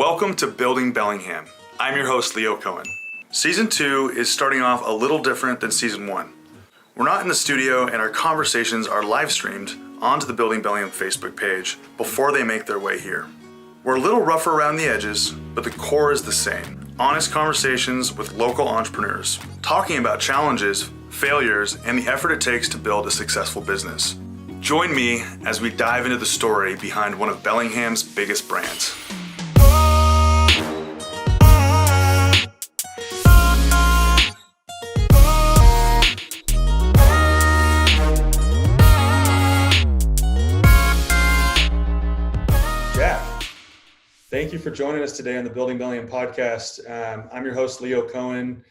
Welcome to Building Bellingham. I'm your host, Leo Cohen. Season 2 is starting off a little different than Season 1. We're not in the studio and our conversations are live streamed onto the Building Bellingham Facebook page before they make their way here. We're a little rougher around the edges, but the core is the same. Honest conversations with local entrepreneurs, talking about challenges, failures, and the effort it takes to build a successful business. Join me as we dive into the story behind one of Bellingham's biggest brands. Thank you for joining us today on the Building Bellingham podcast. I'm your host, Leo Cohen.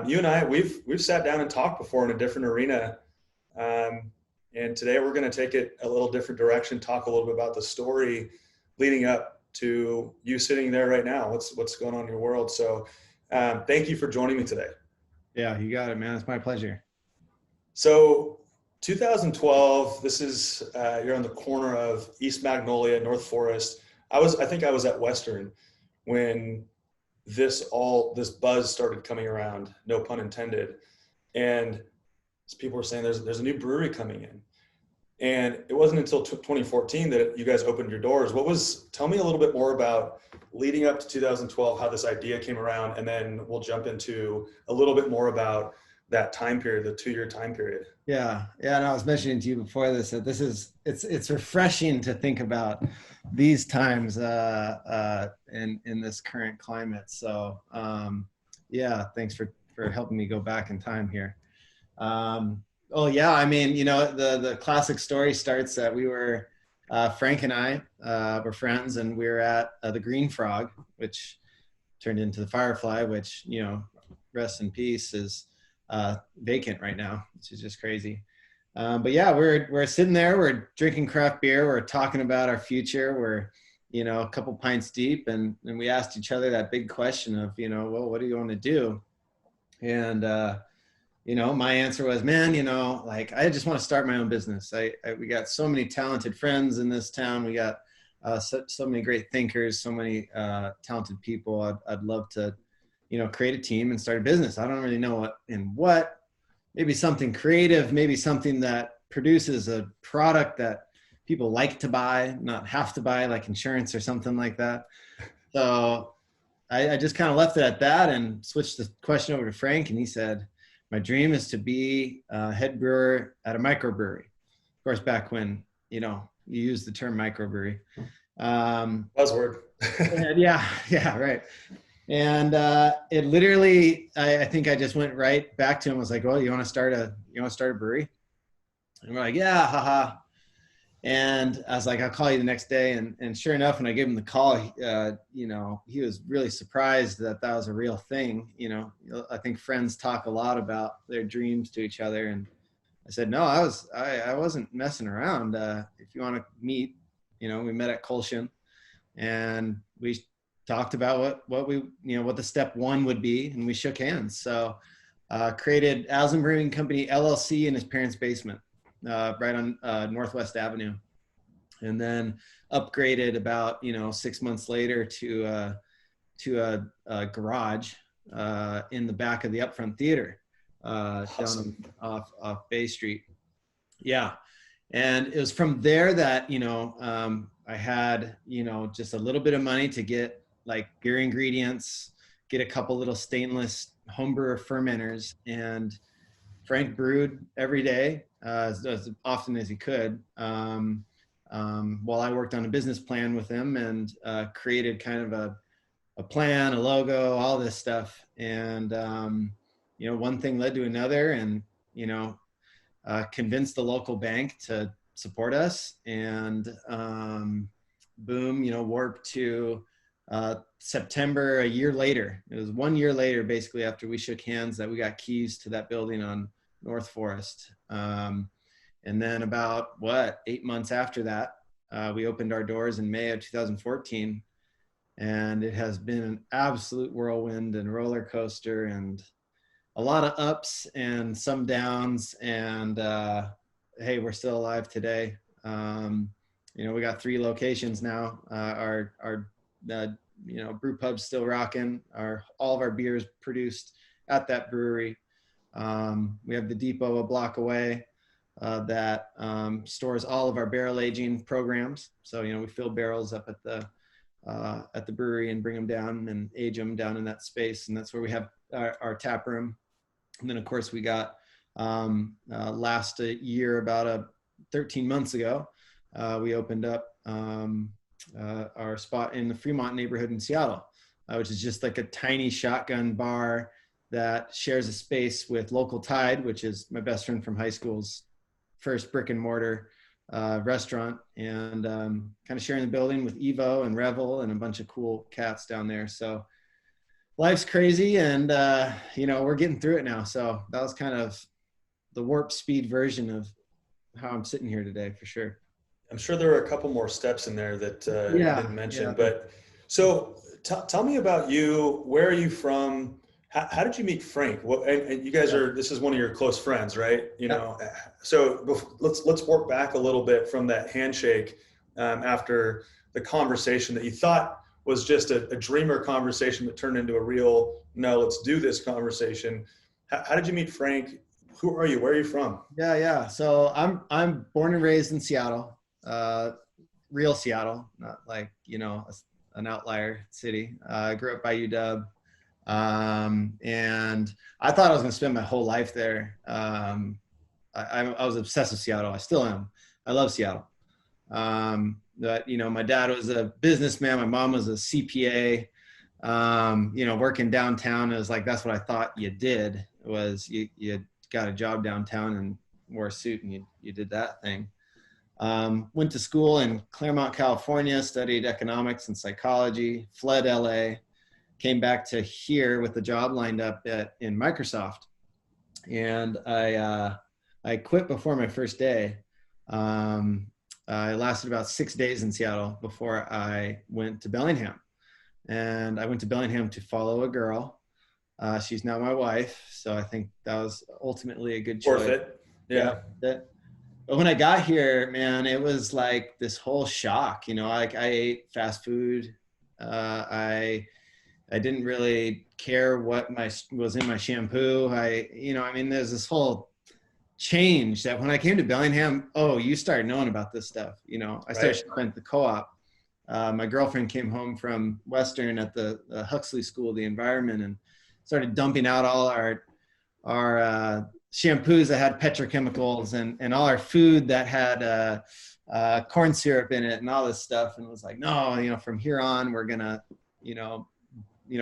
You and I, we've sat down and talked before in a different arena. And today we're going to take it a little different direction, talk a little bit about the story leading up to you sitting there right now. What's going on in your world. So thank you for joining me today. Yeah, you got it, man. It's my pleasure. So 2012, this is, you're on the corner of East Magnolia, North Forest. I think I was at Western when this buzz started coming around, no pun intended. And people were saying there's a new brewery coming in. And it wasn't until 2014 that you guys opened your doors. Tell me a little bit more about leading up to 2012, how this idea came around, and then we'll jump into a little bit more about that time period, the 2-year time period. Yeah. And I was mentioning to you before this, that it's refreshing to think about these times in this current climate. So thanks for helping me go back in time here. The classic story starts that we were, Frank and I were friends, and we were at the Green Frog, which turned into the Firefly, which, rest in peace, is vacant right now, which is just crazy. We're sitting there, we're drinking craft beer, we're talking about our future, we're, a couple pints deep, and we asked each other that big question of, what do you want to do? And, my answer was, man, I just want to start my own business. We got so many talented friends in this town. We got so many great thinkers, so many talented people. I'd love to, create a team and start a business. I don't really know what, maybe something creative, maybe something that produces a product that people like to buy, not have to buy, like insurance or something like that. So I just kind of left it at that and switched the question over to Frank. And he said, my dream is to be a head brewer at a microbrewery. Of course, back when, you use the term microbrewery. Buzzword. yeah, right. And it literally, I think I just went right back to him. I was like, well, you want to start a brewery? And we're like, yeah, haha. And I was like, I'll call you the next day. And sure enough, when I gave him the call, he was really surprised that was a real thing. I think friends talk a lot about their dreams to each other. And I said, no, I wasn't messing around. If you want to meet, we met at Colshan, and we talked about what the step one would be, and we shook hands. So created Aslan Brewing Company LLC in his parents' basement, right on Northwest Avenue, and then upgraded about 6 months later to a garage in the back of the Upfront Theater, awesome. Down off Bay Street. Yeah, and it was from there that I had just a little bit of money to get like beer ingredients, get a couple little stainless homebrewer fermenters, and Frank brewed every day as often as he could, while I worked on a business plan with him and created kind of a plan, a logo, all this stuff. And one thing led to another, and convinced the local bank to support us, and boom, warp to September, a year later. It was 1 year later, basically, after we shook hands, that we got keys to that building on North Forest. And then about 8 months after that, we opened our doors in May of 2014, and it has been an absolute whirlwind and roller coaster, and a lot of ups and some downs. And hey, we're still alive today. We got 3 locations now. Our brew pub's still rocking. All of our beers produced at that brewery. We have the depot a block away that stores all of our barrel aging programs. So, we fill barrels up at the brewery and bring them down and age them down in that space. And that's where we have our tap room. And then of course we got last year, about 13 months ago, we opened up our spot in the Fremont neighborhood in Seattle, which is just like a tiny shotgun bar that shares a space with Local Tide, which is my best friend from high school's first brick and mortar restaurant, and kind of sharing the building with Evo and Revel and a bunch of cool cats down there. So life's crazy, and we're getting through it now. So that was kind of the warp speed version of how I'm sitting here today, for sure. I'm sure there are a couple more steps in there that you didn't mention, but so tell me about you. Where are you from? How did you meet Frank? And you guys this is one of your close friends, right? So let's work back a little bit from that handshake after the conversation that you thought was just a dreamer conversation that turned into a real, no, let's do this conversation. How did you meet Frank? Who are you? Where are you from? Yeah. So I'm born and raised in Seattle, real Seattle, not like, an outlier city. I grew up by UW. And I thought I was going to spend my whole life there. I was obsessed with Seattle. I still am. I love Seattle. But, my dad was a businessman. My mom was a CPA. Working downtown, it was like, that's what I thought you did, was you got a job downtown and wore a suit and you did that thing. Went to school in Claremont, California, studied economics and psychology, fled LA, came back to here with a job lined up in Microsoft. And I quit before my first day. I lasted about 6 days in Seattle before I went to Bellingham. And I went to Bellingham to follow a girl. She's now my wife. So I think that was ultimately a good choice. Worth it. Yeah. But when I got here, man, it was like this whole shock. I ate fast food. I didn't really care what was in my shampoo. There's this whole change that when I came to Bellingham, you start knowing about this stuff. I started shopping at the co-op. My girlfriend came home from Western at the Huxley School of the Environment and started dumping out all our shampoos that had petrochemicals and all our food that had corn syrup in it and all this stuff. And it was like, no, from here on, we're gonna,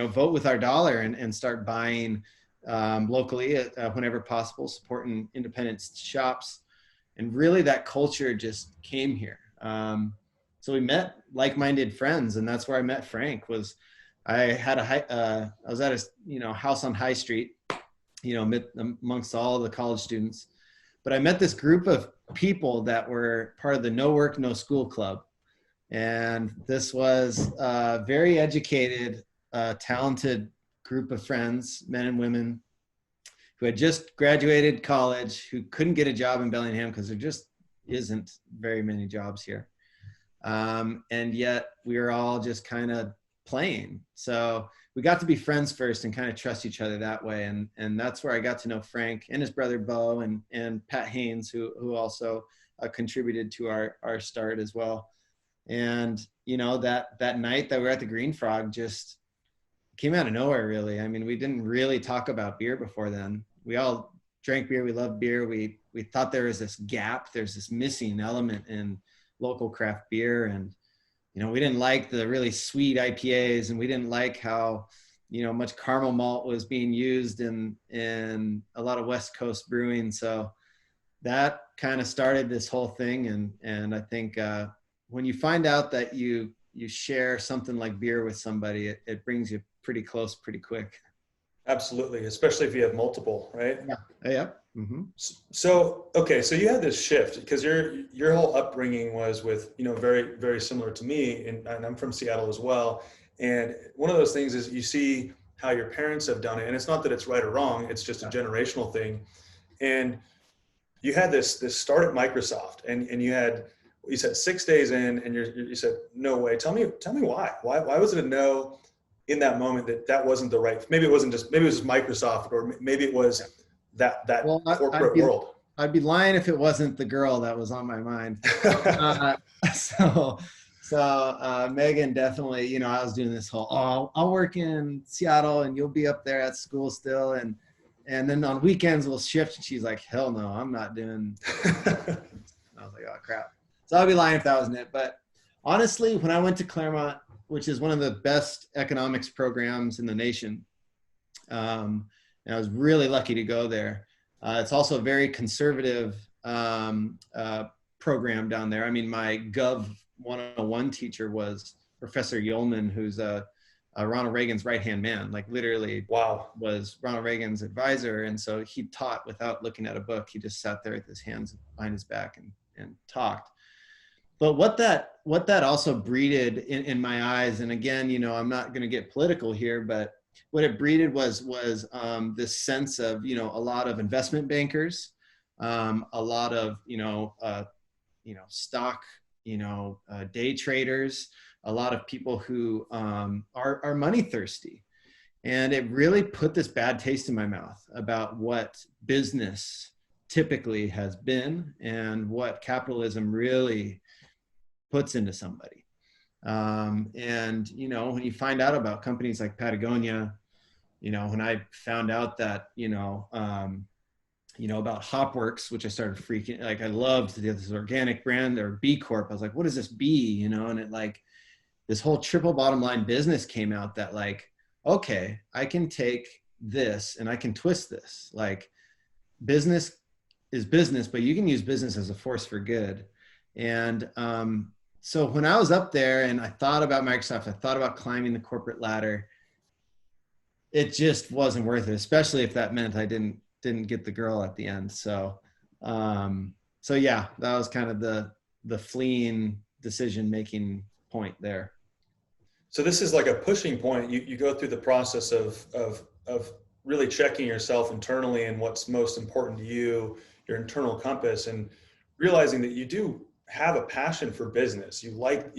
vote with our dollar and start buying locally whenever possible, supporting independent shops. And really that culture just came here. So we met like-minded friends, and that's where I met Frank. I was at a house on High Street, amongst all the college students. But I met this group of people that were part of the No Work, No School Club. And this was a very educated, talented group of friends, men and women, who had just graduated college, who couldn't get a job in Bellingham because there just isn't very many jobs here. And yet we were all just kind of playing. So we got to be friends first and kind of trust each other that way. And that's where I got to know Frank and his brother Bo and Pat Haynes, who also contributed to our start as well. And, that night that we were at the Green Frog just came out of nowhere, really. I mean, we didn't really talk about beer before then. We all drank beer. We loved beer. We thought there was this gap. There's this missing element in local craft beer. And, we didn't like the really sweet IPAs, and we didn't like how, much caramel malt was being used in a lot of West Coast brewing. So that kind of started this whole thing. And I think when you find out that you share something like beer with somebody, it brings you pretty close pretty quick. Absolutely. Especially if you have multiple, right? Yeah. Mm-hmm. So, okay. So you had this shift because your whole upbringing was with, very, very similar to me, and I'm from Seattle as well. And one of those things is you see how your parents have done it, and it's not that it's right or wrong. It's just a generational thing. And you had this start at Microsoft, and you had you said 6 days in, and you said, no way. Tell me why was it a no in that moment that wasn't the right, maybe it was just Microsoft, or maybe it was that Well, corporate world. I'd be lying if it wasn't the girl that was on my mind. Uh, so, Megan definitely, you know, I was doing this whole, oh, I'll work in Seattle and you'll be up there at school still. And then on weekends we'll shift. And she's like, hell no, I'm not doing. I was like, oh crap. So I'd be lying if that wasn't it. But honestly, when I went to Claremont, which is one of the best economics programs in the nation, and I was really lucky to go there. It's also a very conservative program down there. I mean, my Gov 101 teacher was Professor Yeoman, who's Ronald Reagan's right-hand man, like literally wow, was Ronald Reagan's advisor. And so he taught without looking at a book. He just sat there with his hands behind his back and talked. But what that also breeded in my eyes, and again, you know, I'm not going to get political here, but what it breeded was this sense of, you know, a lot of investment bankers, a lot of, stock, day traders, a lot of people who are money thirsty. And it really put this bad taste in my mouth about what business typically has been and what capitalism really puts into somebody. And, you know, when you find out about companies like Patagonia, you know, when I found out that, about Hopworks, which I started freaking, like, I loved this organic brand or B Corp. I was like, what is this B, you know? And it, like, this whole triple bottom line business came out that, like, okay, I can take this and I can twist this. Like, business is business, but you can use business as a force for good. And so when I was up there and I thought about Microsoft, I thought about climbing the corporate ladder, it just wasn't worth it, especially if that meant I didn't get the girl at the end. So yeah, that was kind of the fleeing decision-making point there. So this is like a pushing point. You go through the process of really checking yourself internally and what's most important to you, your internal compass, and realizing that you do have a passion for business. You like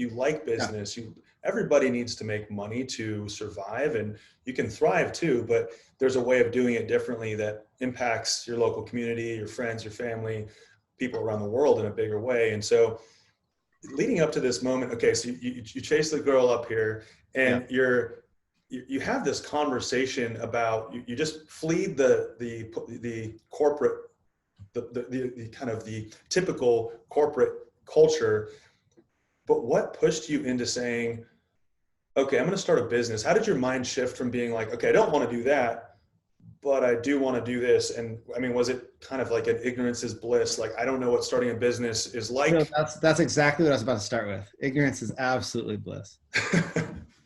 business. Yeah. Everybody needs to make money to survive, and you can thrive too, but there's a way of doing it differently that impacts your local community, your friends, your family, people around the world in a bigger way. And so leading up to this moment, okay, so you chase the girl up here, and yeah, you have this conversation about, you just fleed the corporate, the kind of the typical corporate culture. But what pushed you into saying, okay, I'm going to start a business? How did your mind shift from being like, okay, I don't want to do that, but I do want to do this? And I mean, was it kind of like an ignorance is bliss? Like, I don't know what starting a business is like. So that's exactly what I was about to start with. Ignorance is absolutely bliss.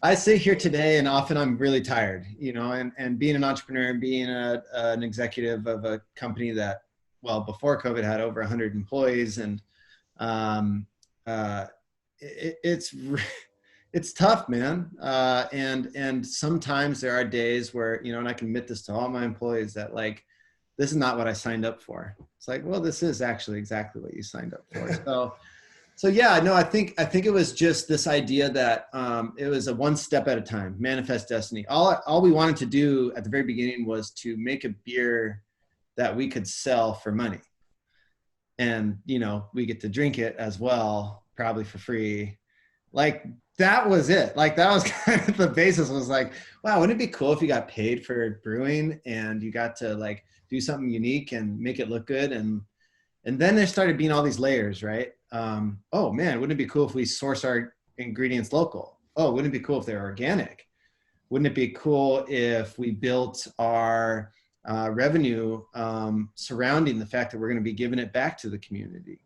I sit here today and often I'm really tired, you know, and being an entrepreneur and being an executive of a company that, well, before COVID had over 100 employees, and it's tough, man. And sometimes there are days where, you know, and I can admit this to all my employees, that, like, this is not what I signed up for. It's like, well, this is actually exactly what you signed up for. So yeah, no, I think it was just this idea that it was a one step at a time, manifest destiny. All we wanted to do at the very beginning was to make a beer that we could sell for money. And, you know, we get to drink it as well, probably for free. Like, that was it. Like, that was kind of the basis. Was like, wow, wouldn't it be cool if you got paid for brewing and you got to, like, do something unique and make it look good? And then there started being all these layers, right? Oh man, wouldn't it be cool if we source our ingredients local? Oh, wouldn't it be cool if they're organic? Wouldn't it be cool if we built our revenue surrounding the fact that we're going to be giving it back to the community?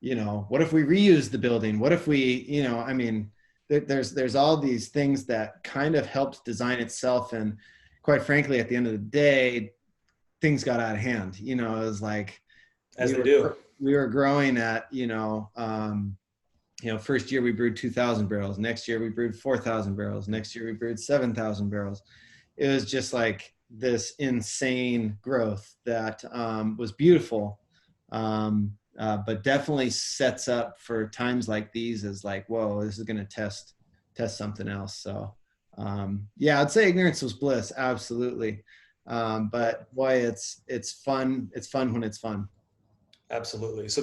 You know, what if we reuse the building? What if we, you know, I mean, there's all these things that kind of helped design itself. And quite frankly, at the end of the day, things got out of hand. You know, it was like, we were growing at, first year we brewed 2,000 barrels. Next year we brewed 4,000 barrels. Next year we brewed 7,000 barrels. It was just like this insane growth that was beautiful. but definitely sets up for times like these as like, whoa, this is going to test something else. So yeah, I'd say ignorance was bliss. Absolutely. But boy, it's fun. It's fun when it's fun. Absolutely. So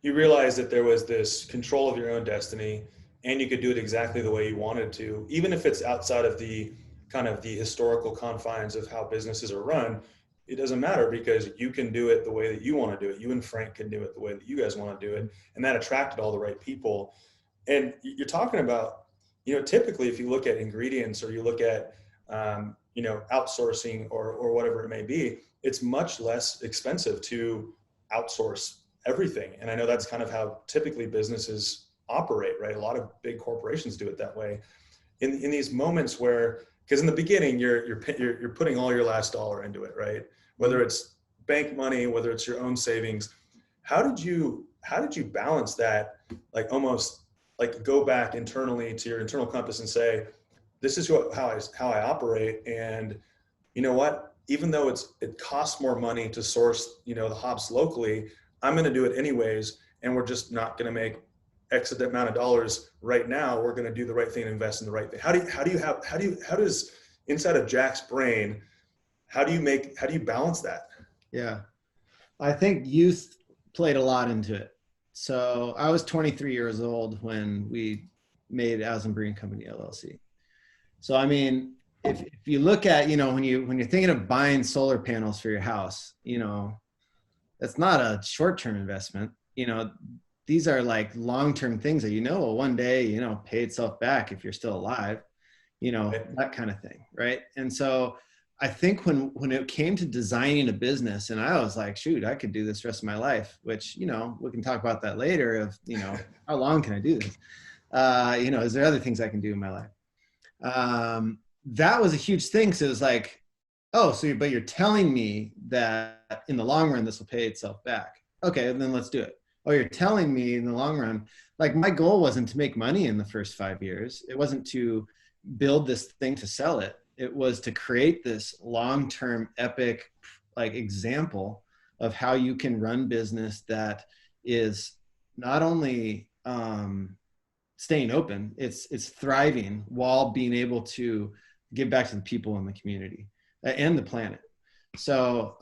you realize that there was this control of your own destiny, and you could do it exactly the way you wanted to, even if it's outside of the kind of the historical confines of how businesses are run. It doesn't matter, because you can do it the way that you want to do it. You and Frank can do it the way that you guys want to do it. And that attracted all the right people. And you're talking about, typically if you look at ingredients, or you look at, outsourcing or whatever it may be, it's much less expensive to outsource everything. And I know that's kind of how typically businesses operate, right? A lot of big corporations do it that way. In these moments where, because in the beginning you're putting all your last dollar into it, right? Whether it's bank money, whether it's your own savings, how did you balance that? Like almost like go back internally to your internal compass and say, this is how I operate, and you know what? Even though it costs more money to source, the hops locally, I'm going to do it anyways, and we're just not going to make X amount of dollars right now. We're going to do the right thing and invest in the right thing. How does inside of Jack's brain, how do you balance that? Yeah, I think youth played a lot into it. So I was 23 years old when we made Aslan Brewing Company LLC. So I mean, if you look at, when you're thinking of buying solar panels for your house, that's not a short-term investment. These are like long-term things that, will one day, pay itself back if you're still alive, that kind of thing. Right. And so I think when it came to designing a business, and I was like, shoot, I could do this the rest of my life, which, we can talk about that later of, how long can I do this? Is there other things I can do in my life? That was a huge thing. So it was like, oh, but you're telling me that in the long run, this will pay itself back. Okay, then let's do it. Oh, you're telling me in the long run, like my goal wasn't to make money in the first 5 years. It wasn't to build this thing to sell it. It was to create this long-term epic, like example of how you can run business that is not only, staying open, it's thriving while being able to give back to the people in the community and the planet. So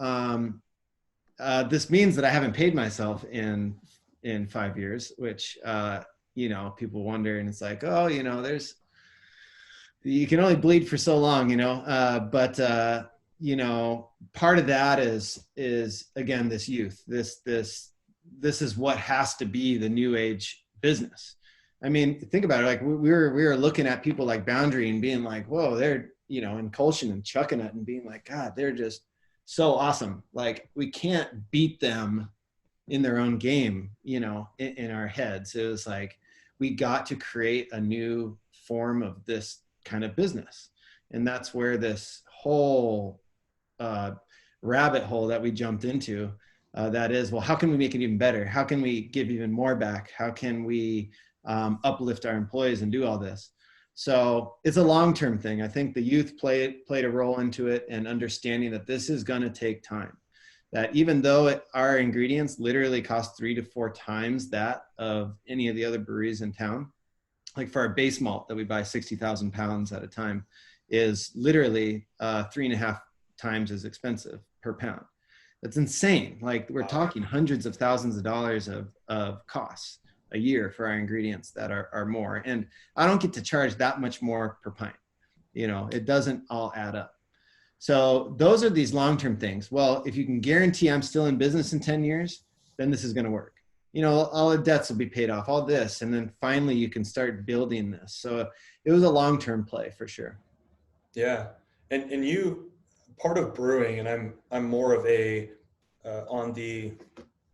this means that I haven't paid myself in 5 years, which people wonder, and it's like, oh, you can only bleed for so long, but part of that is again this youth. This is what has to be the new age business. I mean, think about it. Like we were looking at people like Boundary and being like, whoa, they're, in Colshan and chucking it and being like, God, they're just so awesome. Like we can't beat them in their own game, in our heads. It was like, we got to create a new form of this kind of business. And that's where this whole rabbit hole that we jumped into, that is, well, how can we make it even better? How can we give even more back? How can we uplift our employees and do all this? So it's a long-term thing. I think the youth played a role into it, and understanding that this is going to take time. That even though our ingredients literally cost 3 to 4 times that of any of the other breweries in town, like for our base malt that we buy 60,000 pounds at a time is literally 3.5 times as expensive per pound. That's insane. Like we're talking hundreds of thousands of dollars of costs a year for our ingredients that are more. And I don't get to charge that much more per pint. It doesn't all add up. So those are these long-term things. Well, if you can guarantee I'm still in business in 10 years, then this is going to work. All the debts will be paid off, all this, and then finally you can start building this. So it was a long-term play for sure. Yeah. And you, part of brewing, and I'm more of a, on the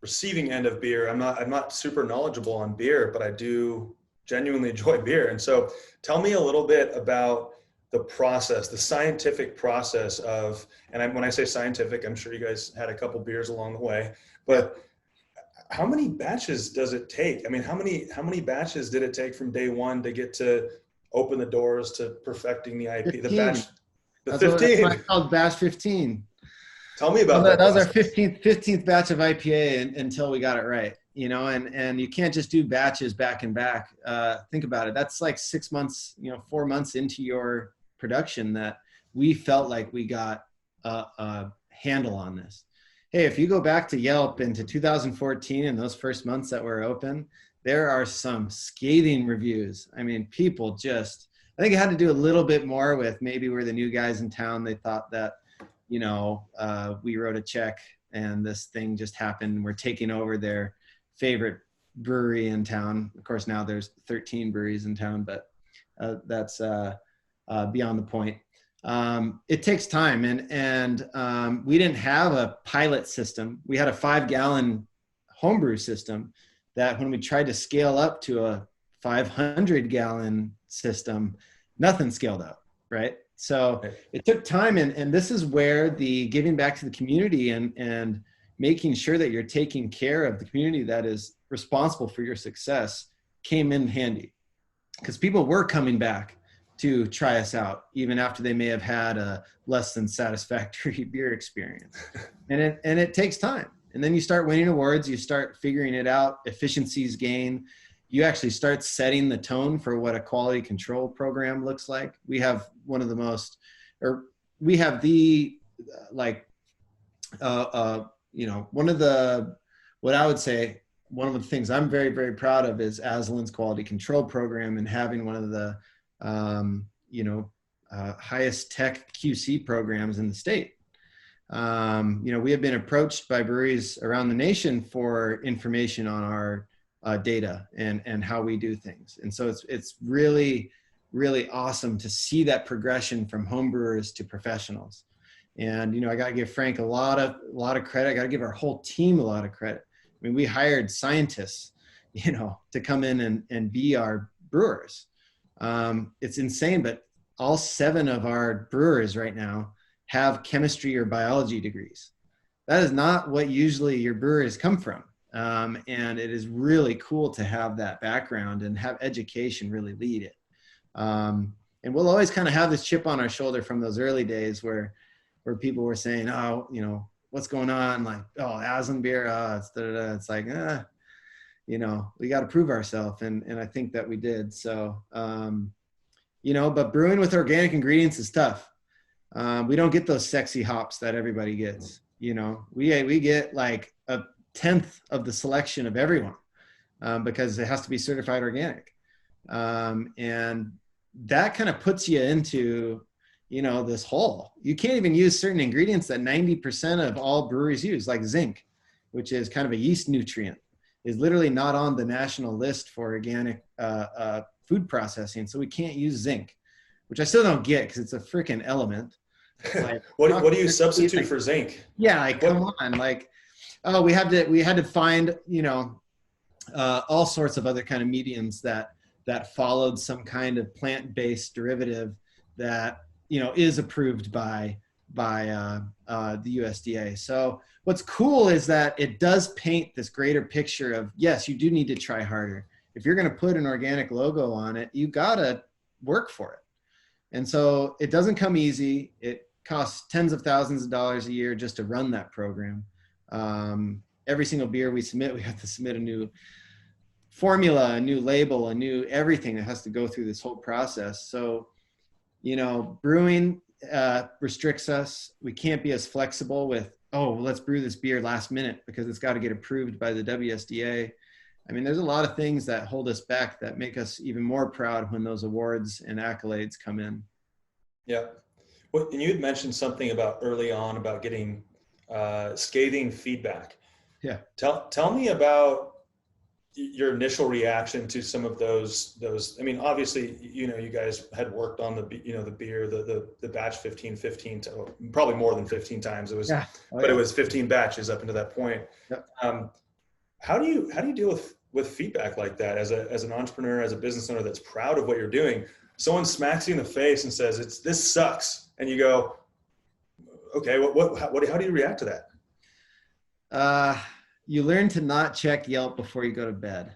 receiving end of beer. I'm not super knowledgeable on beer, but I do genuinely enjoy beer. And so tell me a little bit about the process, the scientific process of, and when I say scientific, I'm sure you guys had a couple beers along the way, but how many batches does it take? I mean, how many batches did it take from day one to get to open the doors to perfecting the IP? 15. The That's 15. what it's called, batch 15. Tell me about that. That was our 15th batch of IPA until we got it right. you know, and you can't just do batches back and back. Think about it. That's like 6 months, 4 months into your production that we felt like we got a handle on this. Hey, if you go back to Yelp into 2014 and those first months that were open, there are some scathing reviews. I mean, people just, I think it had to do a little bit more with maybe we're the new guys in town. They thought that, we wrote a check and this thing just happened. We're taking over their favorite brewery in town. Of course, now there's 13 breweries in town, but that's beyond the point. It takes time, and we didn't have a pilot system. We had a 5-gallon homebrew system that when we tried to scale up to a 500-gallon system, nothing scaled up, right? So it took time, and this is where the giving back to the community and making sure that you're taking care of the community that is responsible for your success came in handy, because people were coming back to try us out even after they may have had a less than satisfactory beer experience. And it takes time. And then you start winning awards, you start figuring it out, efficiencies gain. You actually start setting the tone for what a quality control program looks like. We have one of the most, or we have the, one of the, what I would say, one of the things I'm very, very proud of is Aslan's quality control program, and having one of the, highest tech QC programs in the state. We have been approached by breweries around the nation for information on our data and how we do things. And so it's really, really awesome to see that progression from home brewers to professionals. And, I got to give Frank a lot of credit. I got to give our whole team a lot of credit. I mean, we hired scientists, to come in and be our brewers. It's insane, but all 7 of our brewers right now have chemistry or biology degrees. That is not what usually your brewers come from. And it is really cool to have that background and have education really lead it. And we'll always kind of have this chip on our shoulder from those early days where people were saying, oh, what's going on? Like, oh, Aslan beer, it's da-da-da. It's like, we got to prove ourselves. And I think that we did. So, but brewing with organic ingredients is tough. We don't get those sexy hops that everybody gets. We get like a 10th of the selection of everyone because it has to be certified organic. And that kind of puts you into, this hole. You can't even use certain ingredients that 90% of all breweries use, like zinc, which is kind of a yeast nutrient, is literally not on the national list for organic food processing. So we can't use zinc, which I still don't get because it's a freaking element. Like, what do you substitute for zinc? Yeah, like, come on, like, oh, we had to find, all sorts of other kind of mediums that followed some kind of plant-based derivative that, is approved by the USDA. So what's cool is that it does paint this greater picture of, yes, you do need to try harder. If you're going to put an organic logo on it, you got to work for it. And so it doesn't come easy. It costs tens of thousands of dollars a year just to run that program. Every single beer we submit, we have to submit a new formula, a new label, a new everything that has to go through this whole process. So, brewing restricts us. We can't be as flexible with, oh, let's brew this beer last minute because it's got to get approved by the WSDA. I mean, there's a lot of things that hold us back that make us even more proud when those awards and accolades come in. Yeah. Well, and you had mentioned something about early on about getting scathing feedback. Yeah. Tell me about your initial reaction to some of those. I mean, obviously, you guys had worked on the beer, the batch 15 to probably more than 15 times. It was, but it was 15 batches up until that point. Yeah. How do you deal with feedback like that as an entrepreneur, as a business owner that's proud of what you're doing? Someone smacks you in the face and says, this sucks. And you go, okay, how do you react to that? You learn to not check Yelp before you go to bed.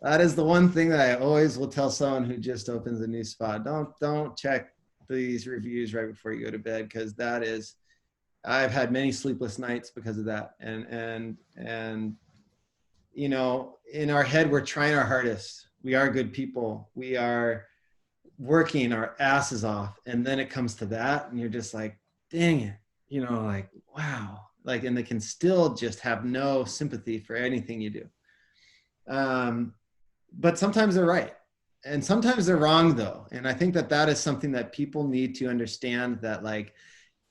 That is the one thing that I always will tell someone who just opens a new spot. Don't check these reviews right before you go to bed, because I've had many sleepless nights because of that. And you know, in our head, we're trying our hardest. We are good people. We are working our asses off. And then it comes to that, and you're just like, dang it, you know, like, wow. Like, and they can still just have no sympathy for anything you do. But sometimes they're right. And sometimes they're wrong though. And I think that that is something that people need to understand, that like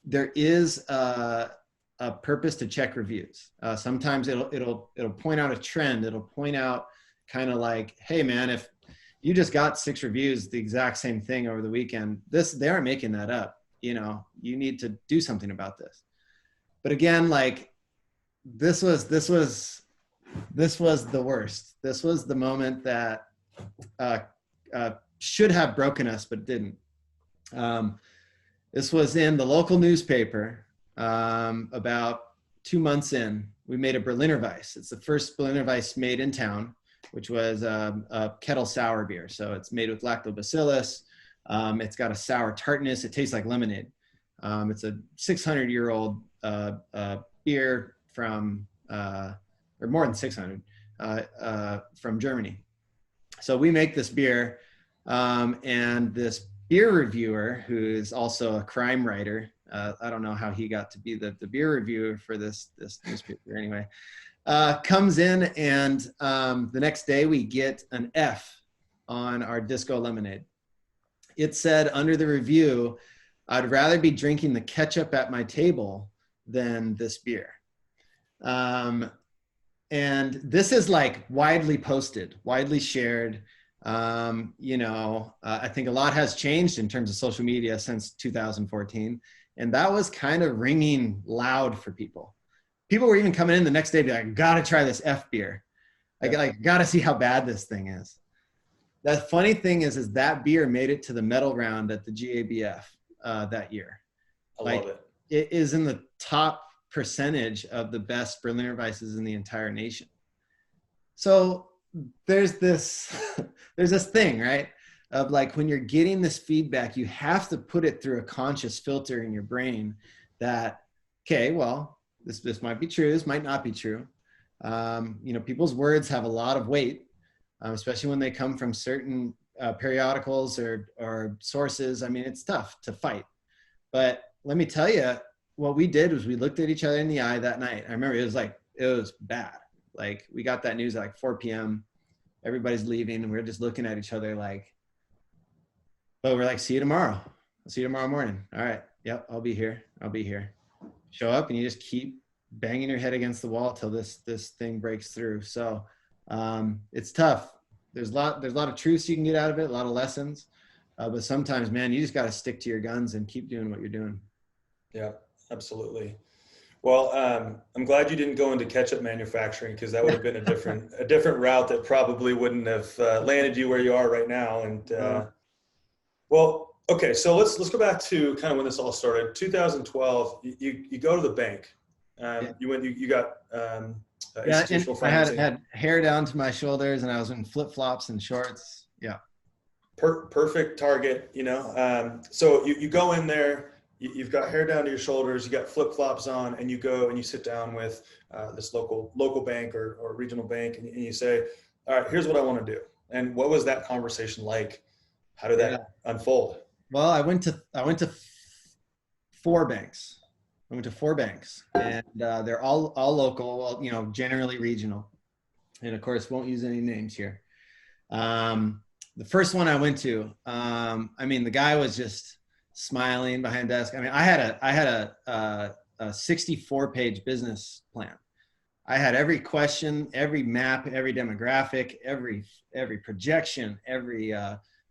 there is a purpose to check reviews. Sometimes it'll point out a trend. It'll point out kind of like, hey man, if you just got 6 reviews, the exact same thing over the weekend, they aren't making that up. You know, you need to do something about this. But again, like this was the worst. This was the moment that should have broken us, but didn't. This was in the local newspaper. About 2 months in, we made a Berliner Weiss. It's the first Berliner Weiss made in town, which was a kettle sour beer. So it's made with lactobacillus. It's got a sour tartness. It tastes like lemonade. It's a 600-year-old beer from, or more than 600, from Germany. So we make this beer, and this beer reviewer, who is also a crime writer, I don't know how he got to be the beer reviewer for this newspaper anyway, comes in, and the next day we get an F on our Disco Lemonade. It said under the review, I'd rather be drinking the ketchup at my table than this beer. And this is like widely posted, widely shared. You know, I think a lot has changed in terms of social media since 2014. And that was kind of ringing loud for people. People were even coming in the next day to be like, gotta try this F beer. I gotta see how bad this thing is. The funny thing is that beer made it to the medal round at the GABF that year. I love it. It is in the top percentage of the best Berliner Weisses in the entire nation. So there's this thing, right? Of like, when you're getting this feedback, you have to put it through a conscious filter in your brain that, okay, well, this might be true, this might not be true. You know, people's words have a lot of weight, especially when they come from certain periodicals or sources. I mean, it's tough to fight. But let me tell you, what we did was we looked at each other in the eye that night. I remember it was bad. Like, we got that news at like 4 p.m. Everybody's leaving, and we were just looking at each other like, but we're like, see you tomorrow. I'll see you tomorrow morning. All right. Yep. I'll be here. Show up, and you just keep banging your head against the wall till this thing breaks through. So it's tough. There's a lot of truths you can get out of it, a lot of lessons. But sometimes, man, you just got to stick to your guns and keep doing what you're doing. Yeah, absolutely. Well, I'm glad you didn't go into ketchup manufacturing, because that would have been a different route that probably wouldn't have landed you where you are right now. And well, okay, so let's go back to kind of when this all started. 2012, you go to the bank. You got institutional financing. I had hair down to my shoulders, and I was in flip flops and shorts. Yeah. Perfect target, you know. So you go in there. You've got hair down to your shoulders, you got flip-flops on, and you go and you sit down with this local bank or regional bank, and you say, all right, here's what I want to do. And what was that conversation like? How did that unfold? Well, I went to 4 banks. And they're all local, you know, generally regional. And of course, won't use any names here. The first one I went to, I mean, the guy was just smiling behind desk. I mean, I had a 64-page business plan. I had every question, every map, every demographic, every projection, every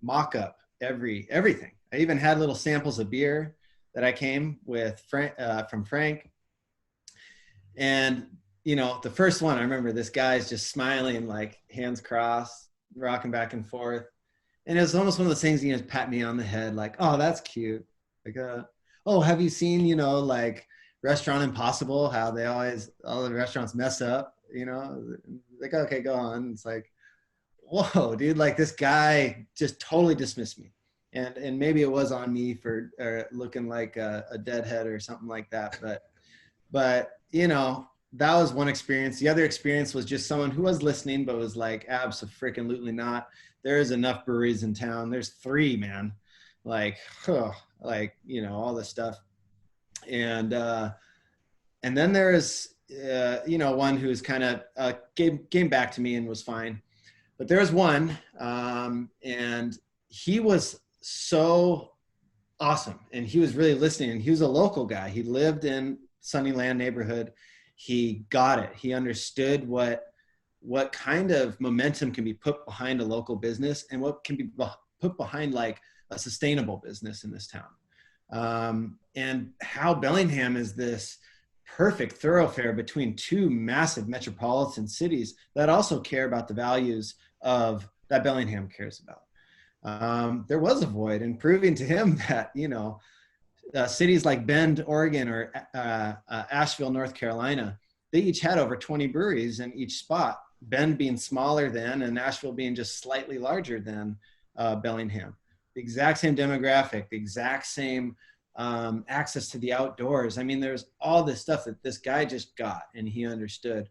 mock-up, everything. I even had little samples of beer that I came with from Frank. And, you know, the first one, I remember this guy's just smiling, like hands crossed, rocking back and forth. And it was almost one of those things, you know, pat me on the head, like, oh, that's cute. Like, oh, have you seen, you know, like Restaurant Impossible, how all the restaurants mess up, you know? Like, okay, go on. It's like, whoa, dude, like this guy just totally dismissed me. And maybe it was on me for looking like a deadhead or something like that. But, you know, that was one experience. The other experience was just someone who was listening, but was like, abso-freaking-lutely not. There's enough breweries in town. There's 3, man. Like, like, you know, all this stuff. And then there's, you know, one who's kind of came back to me and was fine. But there was one, and he was so awesome. And he was really listening. And he was a local guy. He lived in Sunnyland neighborhood. He got it. He understood what kind of momentum can be put behind a local business and what can be put behind like a sustainable business in this town. And how Bellingham is this perfect thoroughfare between 2 massive metropolitan cities that also care about the values of that Bellingham cares about. There was a void, and proving to him that, you know, cities like Bend, Oregon, or Asheville, North Carolina, they each had over 20 breweries in each spot. Bend being smaller than, and Asheville being just slightly larger than Bellingham. The exact same demographic, the exact same access to the outdoors. I mean, there's all this stuff that this guy just got, and he understood.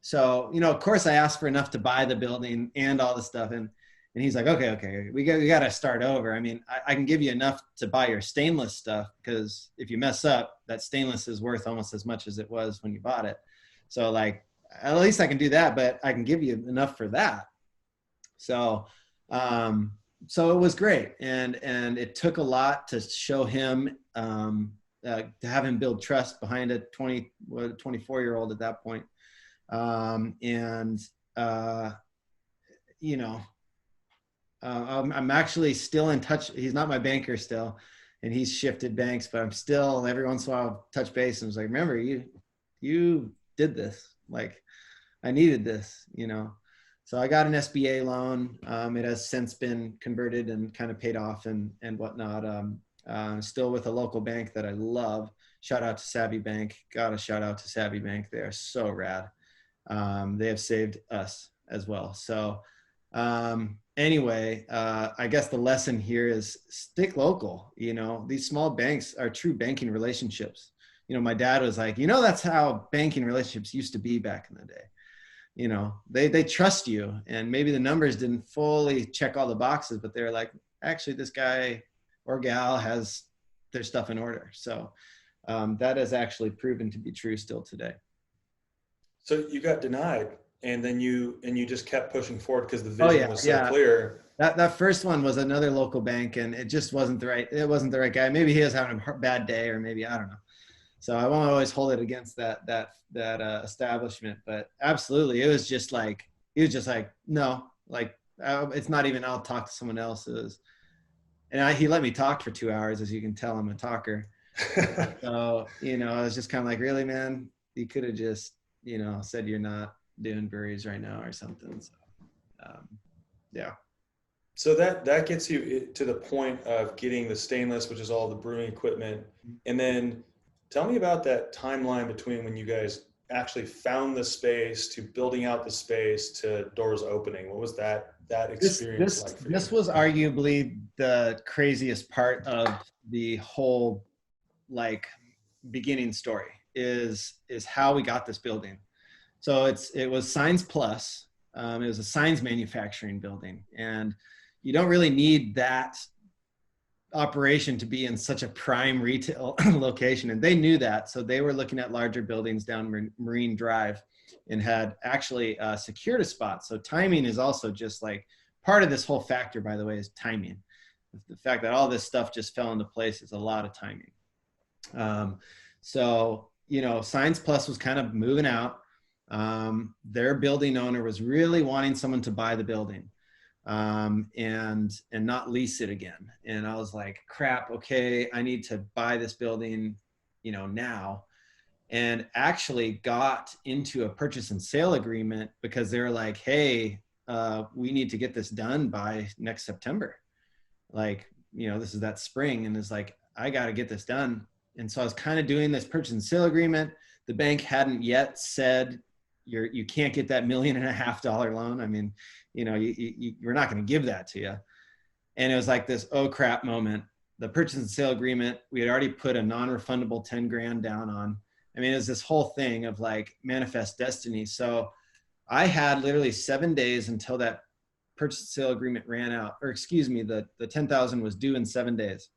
So, you know, of course, I asked for enough to buy the building and all this stuff, and he's like, okay, we got to start over. I mean, I can give you enough to buy your stainless stuff, because if you mess up, that stainless is worth almost as much as it was when you bought it. So like, at least I can do that, but I can give you enough for that. So, so it was great. And it took a lot to show him, to have him build trust behind a 24-year-old at that point. You know, I'm actually still in touch. He's not my banker still, and he's shifted banks, but I'm still every once in a while touch base and was like, remember, you did this. Like, I needed this, you know? So I got an SBA loan. It has since been converted and kind of paid off and whatnot. Still with a local bank that I love. Shout out to Savvy Bank. Got a shout out to Savvy Bank. They are so rad. They have saved us as well. So anyway, I guess the lesson here is stick local. You know, these small banks are true banking relationships. You know, my dad was like, you know, that's how banking relationships used to be back in the day. You know, they trust you, and maybe the numbers didn't fully check all the boxes, but they're like, actually, this guy or gal has their stuff in order. So that has actually proven to be true still today. So you got denied, and then you just kept pushing forward because the vision was so clear. That first one was another local bank, and it just wasn't the right guy. Maybe he was having a bad day, or maybe, I don't know. So I won't always hold it against that establishment, but absolutely, it was just like, no, like, it's not even, I'll talk to someone else. He let me talk for 2 hours. As you can tell, I'm a talker. So, you know, I was just kind of like, really, man, you could have just, you know, said you're not doing breweries right now or something. So, yeah. So that gets you to the point of getting the stainless, which is all the brewing equipment. And then tell me about that timeline between when you guys actually found the space to building out the space to doors opening. What was that experience like for you? This was arguably the craziest part of the whole, like, beginning story is how we got this building. So it was Signs Plus. It was a signs manufacturing building, and you don't really need that operation to be in such a prime retail location, and they knew that. So they were looking at larger buildings down Marine Drive and had actually secured a spot. So timing is also just like part of this whole factor, by the way, is timing. The fact that all this stuff just fell into place is a lot of timing. So, you know, Signs Plus was kind of moving out. Their building owner was really wanting someone to buy the building and not lease it again. And I was like, crap, okay, I need to buy this building, you know, now. And actually got into a purchase and sale agreement because they were like, hey, we need to get this done by next September. Like, you know, this is that spring. And it's like, I got to get this done. And so I was kind of doing this purchase and sale agreement. The bank hadn't yet said, you can't get that $1.5 million loan. I mean, you know, we're not going to give that to you. And it was like this, oh crap moment. The purchase and sale agreement, we had already put a non-refundable 10 grand down on, I mean, it was this whole thing of like manifest destiny. So I had literally 7 days until that purchase and sale agreement ran out, or excuse me, the 10,000 was due in 7 days.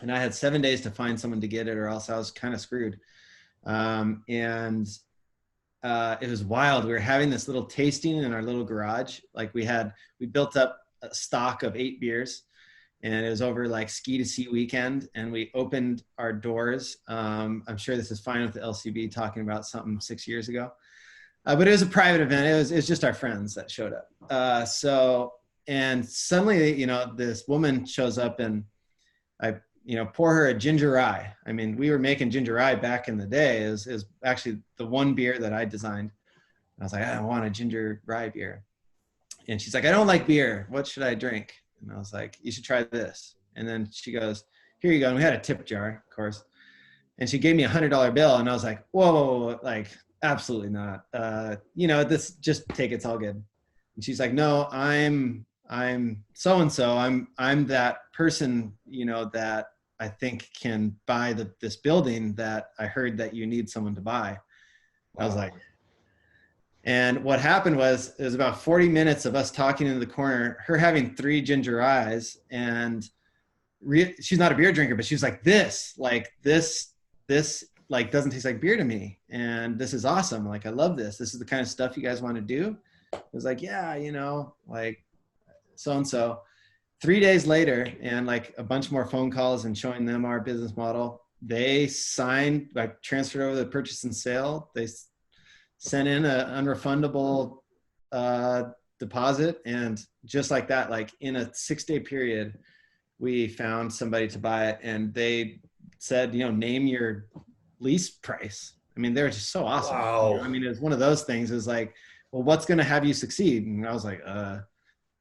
And I had 7 days to find someone to get it, or else I was kind of screwed. And it was wild. We were having this little tasting in our little garage. Like we built up a stock of 8 beers, and it was over like ski to sea weekend. And we opened our doors. I'm sure this is fine with the LCB talking about something 6 years ago. But it was a private event. It was just our friends that showed up. And suddenly, you know, this woman shows up, and I, you know, pour her a ginger rye. I mean, we were making ginger rye back in the day. It was actually the one beer that I designed. I was like, I want a ginger rye beer. And she's like, I don't like beer. What should I drink? And I was like, you should try this. And then she goes, here you go. And we had a tip jar, of course. And she gave me $100 bill. And I was like, whoa, like, absolutely not. You know, this, just take it, it's all good. And she's like, no, I'm so-and-so. I'm that person, you know, that I think can buy this building that I heard that you need someone to buy. Wow. I was like, and what happened was, it was about 40 minutes of us talking in the corner, her having 3 ginger eyes, and she's not a beer drinker, but she was like, this like doesn't taste like beer to me. And this is awesome. Like, I love this. This is the kind of stuff you guys want to do. I was like, yeah, you know, like so-and-so. 3 days later, and like a bunch more phone calls and showing them our business model, they signed, like transferred over the purchase and sale. They sent in an unrefundable deposit. And just like that, like in a 6-day period, we found somebody to buy it. And they said, you know, name your lease price. I mean, they were just so awesome. Wow. You know, I mean, it was one of those things. It was like, well, what's going to have you succeed? And I was like,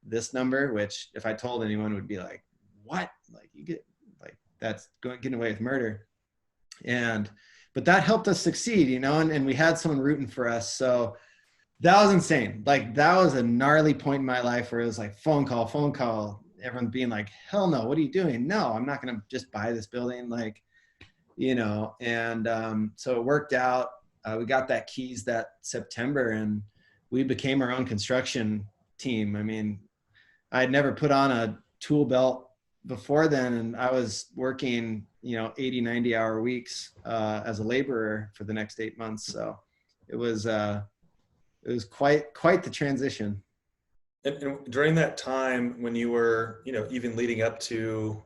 this number, which if I told anyone would be like, what? Like, you get, like, that's getting away with murder. But that helped us succeed, you know, and we had someone rooting for us. So that was insane. Like, that was a gnarly point in my life where it was like phone call, everyone being like, hell no, what are you doing? No, I'm not going to just buy this building. Like, you know, and so it worked out. We got that keys that September, and we became our own construction team. I mean, I had never put on a tool belt before then, and I was working, you know, 80, 90-hour weeks as a laborer for the next 8 months. So it was quite the transition. And during that time when you were, you know, even leading up to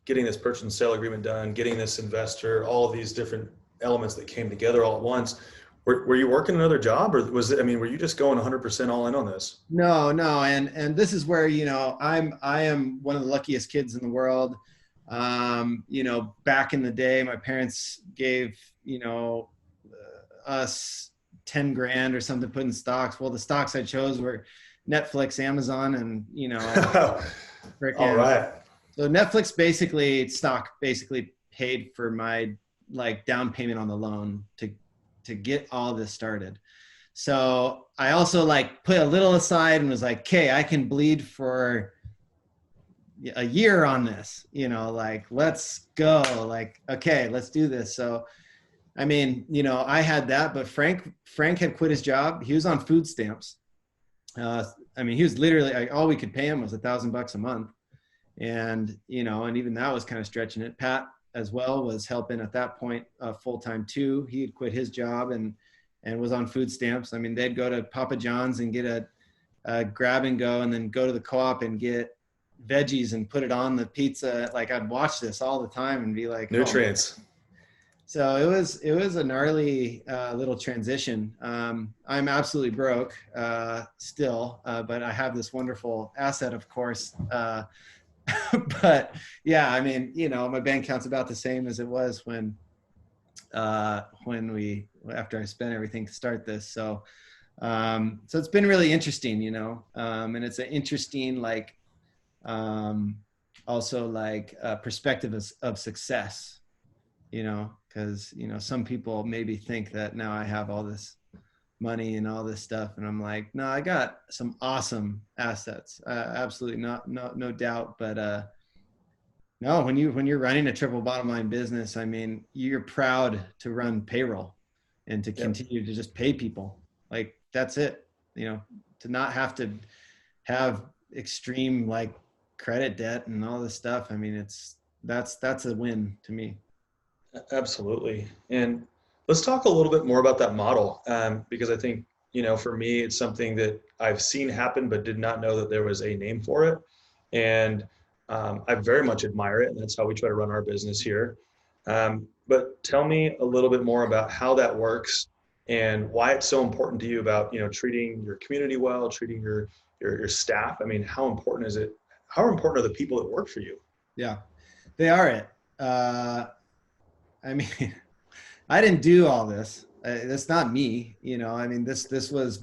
getting this purchase and sale agreement done, getting this investor, all of these different elements that came together all at once, were you working another job, or was it, I mean, were you just going 100% all in on this? No. And this is where, you know, I am one of the luckiest kids in the world. You know, back in the day, my parents gave, you know, us 10 grand or something to put in stocks. Well, the stocks I chose were Netflix, Amazon, and, you know, all right. So Netflix stock basically paid for my like down payment on the loan to get all this started. So I also like put a little aside and was like, okay, I can bleed for a year on this, you know, like, let's go, like, okay, let's do this. So, I mean, you know, I had that, but Frank had quit his job. He was on food stamps. I mean, he was literally, all we could pay him was $1,000 a month. And, you know, and even that was kind of stretching it. Pat as well was helping at that point full-time too. He had quit his job and was on food stamps. I mean, they'd go to Papa John's and get a grab and go, and then go to the co-op and get veggies and put it on the pizza. Like, I'd watch this all the time and be like, nutrients. Oh. So it was a gnarly little transition. I'm absolutely broke still, but I have this wonderful asset, of course. But yeah, I mean, you know, my bank account's about the same as it was after I spent everything to start this. So it's been really interesting, you know, and it's an interesting, like, also like perspective of success, you know, because, you know, some people maybe think that now I have all this money and all this stuff, and I'm like, no, I got some awesome assets, absolutely, no doubt. But no, when you're running a triple bottom line business, I mean, you're proud to run payroll. and to Yep. continue to just pay people. Like, that's it, to not have to have extreme like credit debt and all this stuff. I mean, that's a win to me. Absolutely. And let's talk a little bit more about that model, because I think, for me, it's something that I've seen happen, but did not know that there was a name for it. And I very much admire it. And that's how we try to run our business here. But tell me a little bit more about how that works and why it's so important to you about, treating your community well, treating your staff. I mean, how important is it? How important are the people that work for you? Yeah, they are it. I mean, I didn't do all this. That's not me. I mean, this was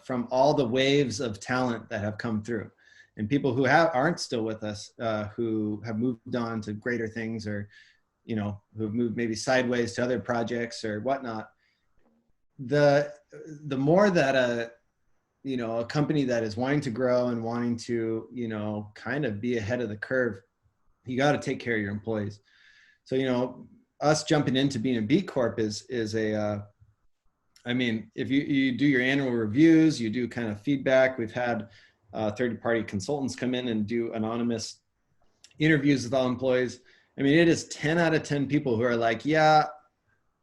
from all the waves of talent that have come through, and people who aren't still with us, who have moved on to greater things, or who have moved maybe sideways to other projects or whatnot. The more that a company that is wanting to grow and wanting to kind of be ahead of the curve, you got to take care of your employees. So us jumping into being a B Corp is I mean, if you do your annual reviews, you do kind of feedback. We've had third-party consultants come in and do anonymous interviews with all employees. I mean, it is 10 out of 10 people who are like, yeah,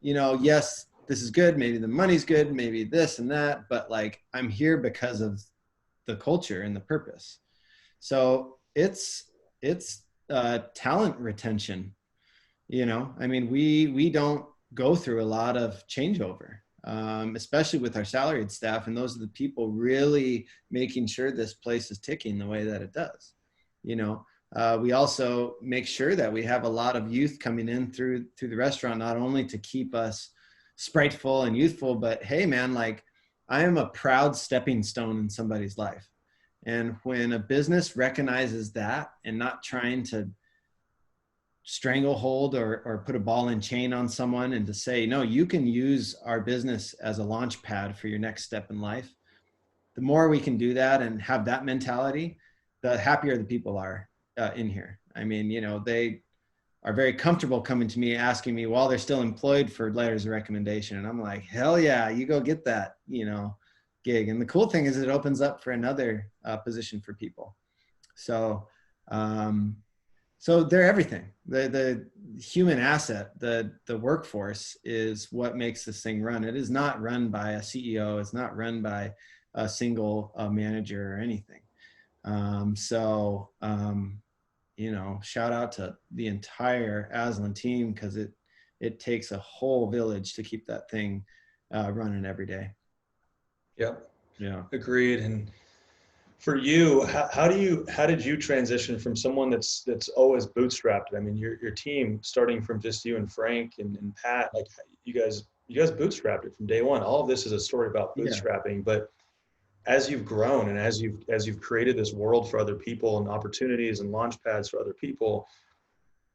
yes, this is good. Maybe the money's good, maybe this and that, but like, I'm here because of the culture and the purpose. So it's talent retention. I mean, we don't go through a lot of changeover, especially with our salaried staff. And those are the people really making sure this place is ticking the way that it does. We also make sure that we have a lot of youth coming in through the restaurant, not only to keep us spriteful and youthful, but hey, man, like, I am a proud stepping stone in somebody's life. And when a business recognizes that and not trying to stranglehold or put a ball and chain on someone, and to say, no, you can use our business as a launch pad for your next step in life. The more we can do that and have that mentality, the happier the people are in here. I mean, they are very comfortable coming to me, asking me while they're still employed for letters of recommendation. And I'm like, hell yeah, you go get that, gig. And the cool thing is it opens up for another position for people. So, so they're everything. The human asset, the workforce is what makes this thing run. It is not run by a CEO. It's not run by a single manager or anything. Shout out to the entire Aslan team, because it takes a whole village to keep that thing running every day. Yep. Yeah. Agreed. And for you, how did you transition from someone that's always bootstrapped? I mean, your team, starting from just you and Frank and Pat, like, you guys bootstrapped it from day one. All of this is a story about bootstrapping, yeah. But as you've grown and as you've created this world for other people and opportunities and launch pads for other people,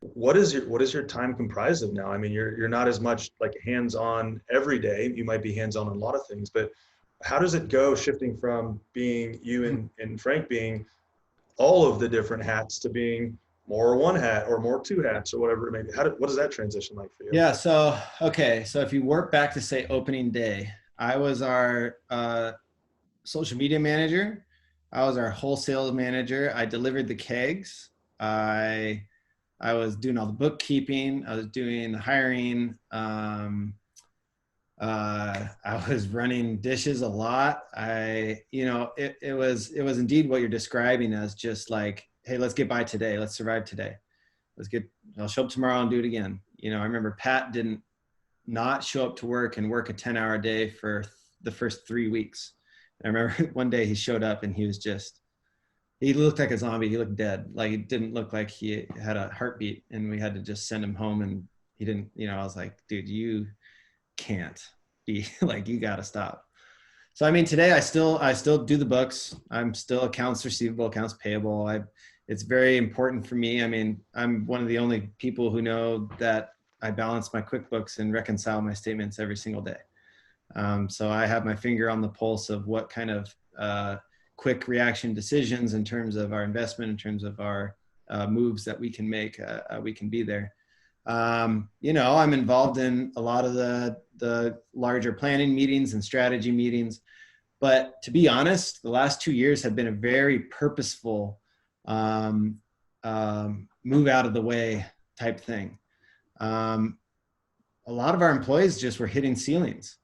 what is your time comprised of now? I mean, you're not as much like hands-on every day. You might be hands-on on a lot of things, but how does it go, shifting from being you and Frank being all of the different hats to being more one hat or more two hats or whatever it may be? What does that transition like for you? Yeah. So if you work back to, say, opening day, I was our social media manager. I was our wholesale manager. I delivered the kegs. I was doing all the bookkeeping. I was doing the hiring. I was running dishes a lot. It was indeed what you're describing as just like, hey, let's get by today. Let's survive today. I'll show up tomorrow and do it again. I remember Pat didn't not show up to work and work a 10-hour day for the first 3 weeks. I remember one day he showed up and he looked like a zombie. He looked dead. Like, it didn't look like he had a heartbeat, and we had to just send him home. And he didn't, I was like, dude, you can't be like, you got to stop. So, I mean, today I still do the books. I'm still accounts receivable, accounts payable. It's very important for me. I mean, I'm one of the only people who know that I balance my QuickBooks and reconcile my statements every single day. So I have my finger on the pulse of what kind of quick reaction decisions in terms of our investment, in terms of our moves that we can make, we can be there. I'm involved in a lot of the larger planning meetings and strategy meetings. But to be honest, the last 2 years have been a very purposeful move out of the way type thing. A lot of our employees just were hitting ceilings.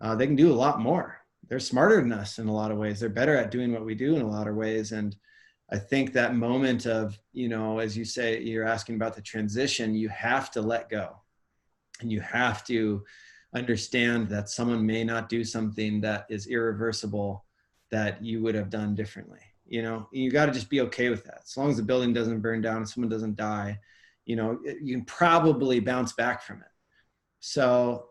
They can do a lot more. They're smarter than us in a lot of ways. They're better at doing what we do in a lot of ways. And I think that moment of, as you say, you're asking about the transition, you have to let go. And you have to understand that someone may not do something that is irreversible that you would have done differently. You got to just be okay with that. As long as the building doesn't burn down and someone doesn't die, you can probably bounce back from it. So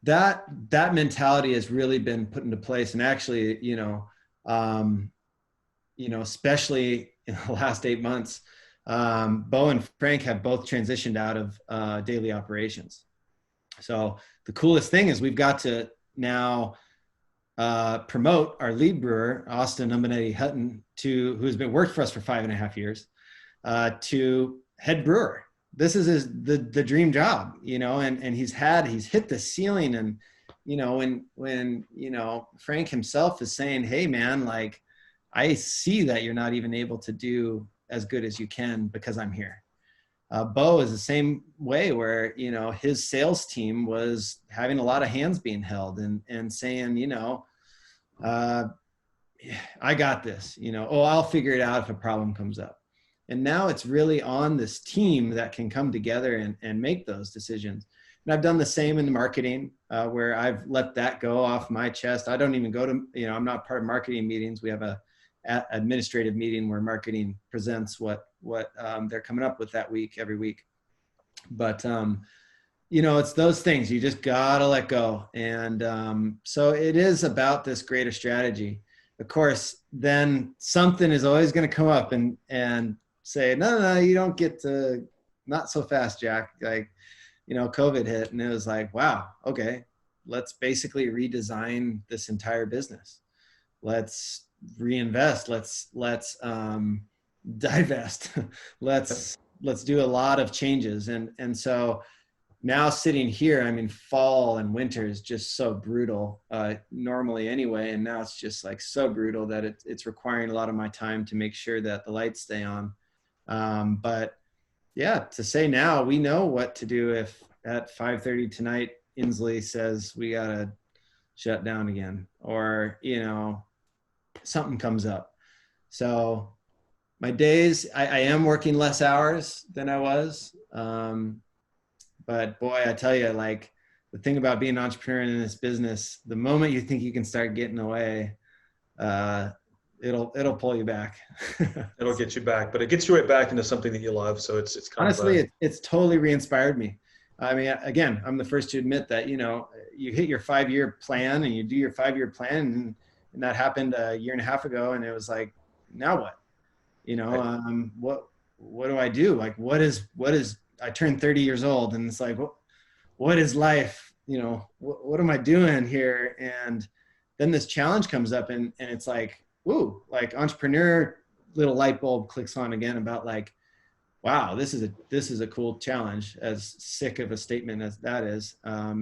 that mentality has really been put into place. And actually, especially in the last 8 months, Bo and Frank have both transitioned out of daily operations. So the coolest thing is we've got to now promote our lead brewer, Austin Umbanetti Hutton, who's been worked for us for 5.5 years, to head brewer. This is the dream job, and he's hit the ceiling. And, when Frank himself is saying, hey man, like, I see that you're not even able to do as good as you can because I'm here. Bo is the same way, where, his sales team was having a lot of hands being held and saying, I got this, I'll figure it out if a problem comes up. And now it's really on this team that can come together and make those decisions. And I've done the same in the marketing, where I've let that go off my chest. I don't even go to, I'm not part of marketing meetings. We have a administrative meeting where marketing presents what they're coming up with that week, every week. But, it's those things you just gotta let go. And so it is about this greater strategy. Of course, then something is always going to come up and say, no, you don't get to, not so fast, Jack. Like, COVID hit and it was like, wow, okay, let's basically redesign this entire business. Let's reinvest. Let's divest. let's do a lot of changes. And so now sitting here, fall and winter is just so brutal, normally anyway. And now it's just like so brutal that it's requiring a lot of my time to make sure that the lights stay on. But yeah, to say now we know what to do if at 5:30 tonight, Inslee says we got to shut down again, or, something comes up. So my days, I am working less hours than I was. But boy, I tell you, like, the thing about being an entrepreneur in this business, the moment you think you can start getting away, it'll pull you back. It'll get you back, but it gets you right back into something that you love. So it's kind honestly, of it's totally re-inspired me. Again, I'm the first to admit that, you hit your 5-year plan and you do your 5-year plan, and that happened a year and a half ago. And it was like, now what? What do I do? Like, what is, I turned 30 years old, and it's like, what is life? What am I doing here? And then this challenge comes up, and it's like, woo, like, entrepreneur, little light bulb clicks on again about like, wow, this is a cool challenge. As sick of a statement as that is,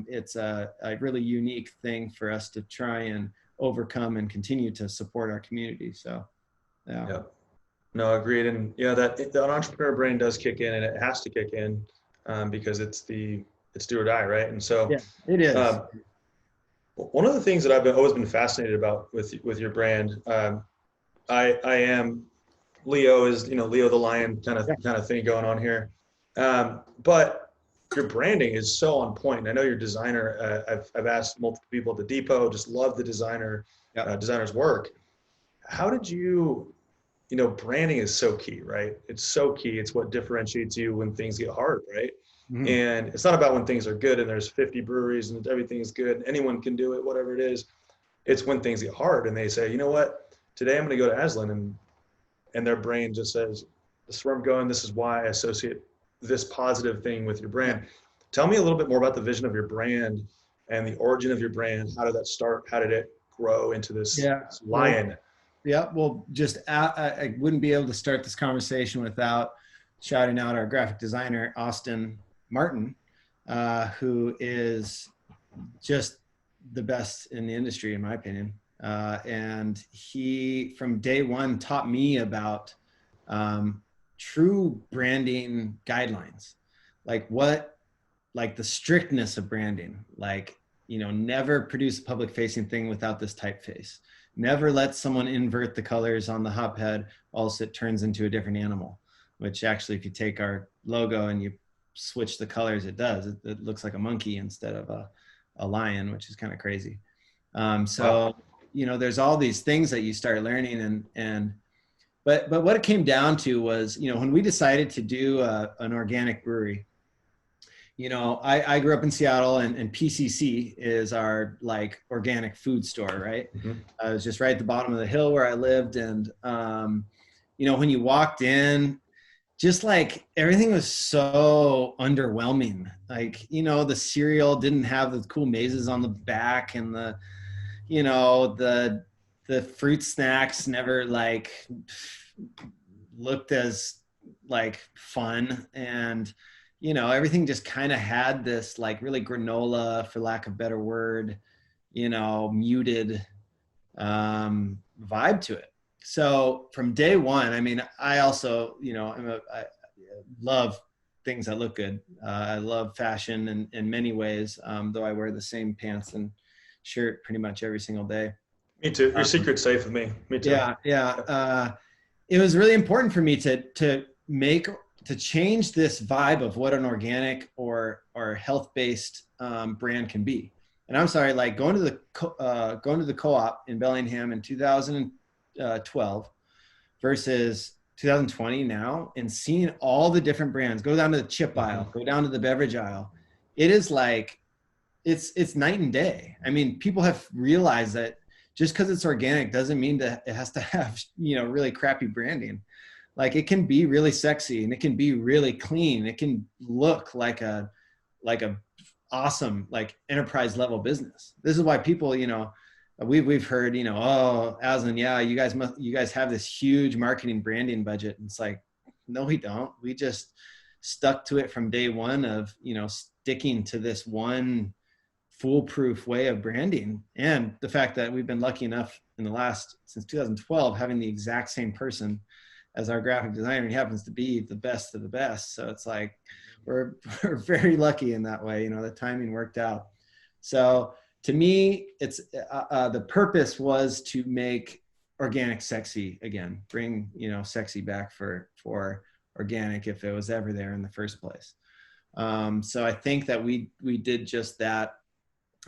it's a really unique thing for us to try and overcome and continue to support our community. So, yeah. No, agreed. And that entrepreneur brain does kick in, and it has to kick in, because it's do or die, right? And so, yeah, it is. One of the things that I've always been fascinated about with your brand, I am, Leo is, Leo the lion kind of thing going on here. But your branding is so on point. I know your designer, I've asked multiple people at the depot, just love the designer's work. How did you, branding is so key, right? It's so key. It's what differentiates you when things get hard, right? Mm-hmm. And it's not about when things are good and there's 50 breweries and everything is good, anyone can do it, whatever it is. It's when things get hard and they say, you know what, today I'm going to go to Aslan, and their brain just says, this is where I'm going. This is why I associate this positive thing with your brand. Tell me a little bit more about the vision of your brand and the origin of your brand. How did that start? How did it grow into this lion? Well, just I wouldn't be able to start this conversation without shouting out our graphic designer, Austin Martin, who is just the best in the industry, in my opinion. And he, from day one, taught me about true branding guidelines, like the strictness of branding, like, never produce a public facing thing without this typeface. Never let someone invert the colors on the hophead, else it turns into a different animal, which actually, if you take our logo and you switch the colors, it does. It looks like a monkey instead of a lion, which is kind of crazy. So, there's all these things that you start learning, but what it came down to was, when we decided to do an organic brewery, I grew up in Seattle, and PCC is our like organic food store, right? Mm-hmm. It was just right at the bottom of the hill where I lived. And, when you walked in, just like everything was so underwhelming. Like, the cereal didn't have the cool mazes on the back, and the fruit snacks never like looked as like fun. And, everything just kind of had this like really granola, for lack of a better word, muted vibe to it. So from day one, I mean, I also, I love things that look good. I love fashion in many ways, though I wear the same pants and shirt pretty much every single day. Me too. Your secret's safe with me. Me too. Yeah. It was really important for me to change this vibe of what an organic or health-based brand can be. And I'm sorry, like going to the co-op in Bellingham in 2012 versus 2020 now, and seeing all the different brands, go down to the chip aisle, go down to the beverage aisle. It is like, it's night and day. I mean, people have realized that just because it's organic doesn't mean that it has to have, really crappy branding. Like, it can be really sexy, and it can be really clean. It can look like a awesome, like enterprise level business. This is why people, we've heard, oh, Aslan, yeah, you guys have this huge marketing branding budget. And it's like, no, we don't. We just stuck to it from day one of, sticking to this one foolproof way of branding. And the fact that we've been lucky enough since 2012, having the exact same person as our graphic designer. He happens to be the best of the best. So it's like, we're very lucky in that way. The timing worked out. So to me, it's the purpose was to make organic sexy again, bring, sexy back for organic, if it was ever there in the first place. So I think that we did just that,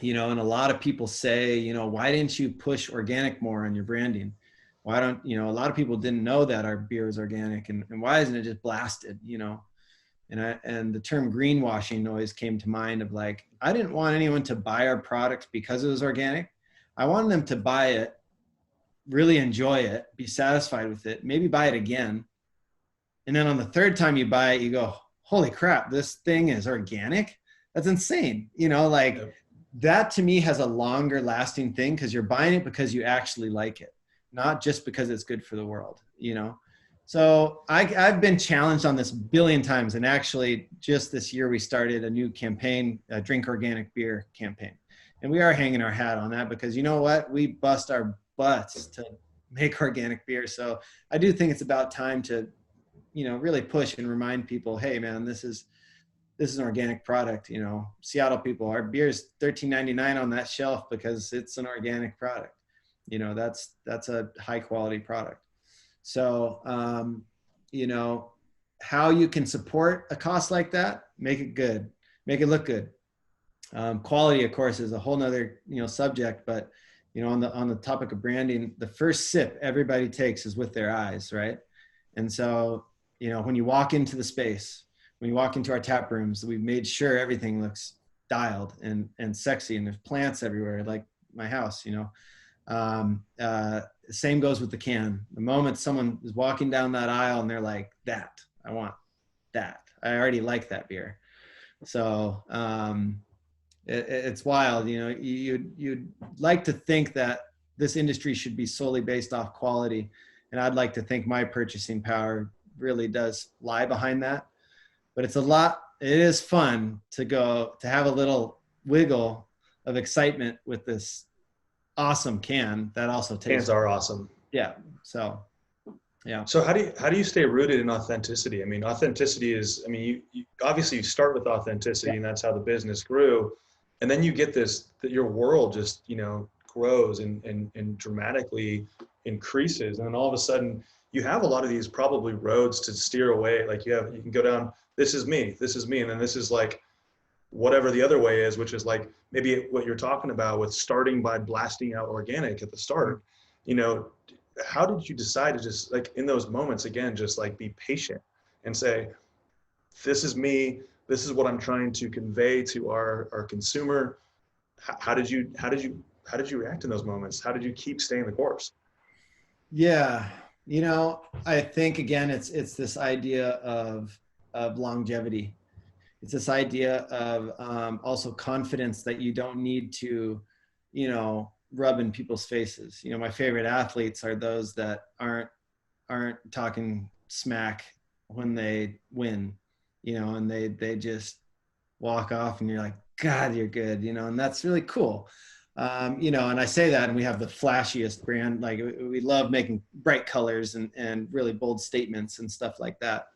and a lot of people say, why didn't you push organic more on your branding? Why don't, a lot of people didn't know that our beer is organic, and why isn't it just blasted, and the term greenwashing always came to mind of like, I didn't want anyone to buy our product because it was organic. I wanted them to buy it, really enjoy it, be satisfied with it, maybe buy it again. And then on the third time you buy it, you go, holy crap, this thing is organic. That's insane. Yep. That to me has a longer lasting thing, because you're buying it because you actually like it, not just because it's good for the world, So I've been challenged on this a billion times. And actually just this year, we started a new campaign, a Drink Organic Beer campaign. And we are hanging our hat on that, because you know what? We bust our butts to make organic beer. So I do think it's about time to, really push and remind people, hey man, this is an organic product. Seattle people, our beer is $13.99 on that shelf because it's an organic product. That's a high quality product. So, how you can support a cost like that, make it good, make it look good. Quality, of course, is a whole nother, subject, but, on the topic of branding, the first sip everybody takes is with their eyes, right? And so, when you walk into the space, when you walk into our tap rooms, we've made sure everything looks dialed and sexy, and there's plants everywhere, like my house, same goes with the can. The moment someone is walking down that aisle and they're like, that, I want that. I already like that beer. So it's wild. You'd like to think that this industry should be solely based off quality. And I'd like to think my purchasing power really does lie behind that. But it is fun to have a little wiggle of excitement with this awesome can that also tastes. Cans are awesome. Yeah. So, yeah. So how do you stay rooted in authenticity? I mean, authenticity is, I mean, you obviously you start with authenticity, Yeah. and that's how the business grew. And then you get this, that your world just, grows and dramatically increases. And then all of a sudden you have a lot of these probably roads to steer away. Like you can go down, this is me. And then this is like whatever the other way is, which is like maybe what you're talking about with starting by blasting out organic at the start. How did you decide to just, like, in those moments, again, just like be patient and say, this is me, this is what I'm trying to convey to our consumer? How did you react in those moments? How did you keep staying the course? Yeah. I think again, it's this idea of longevity. It's this idea of also confidence that you don't need to, rub in people's faces. My favorite athletes are those that aren't talking smack when they win, and they just walk off and you're like, God, you're good, and that's really cool. And I say that, and we have the flashiest brand. Like we love making bright colors and really bold statements and stuff like that.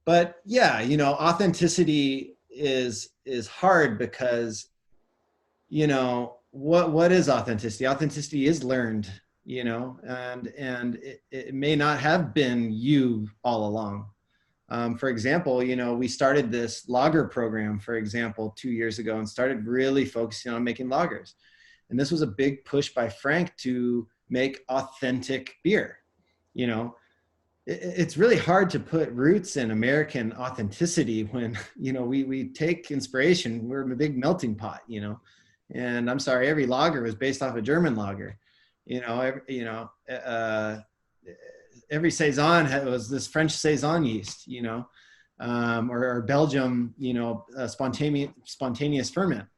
But yeah, authenticity is hard because, what is authenticity? Authenticity is learned, and it may not have been you all along. For example, we started this lager program, for example, 2 years ago, and started really focusing on making lagers. And this was a big push by Frank to make authentic beer. It's really hard to put roots in American authenticity when, we take inspiration. We're a big melting pot, and I'm sorry, every lager was based off a German lager. Every saison was this French saison yeast, or Belgium, spontaneous ferment.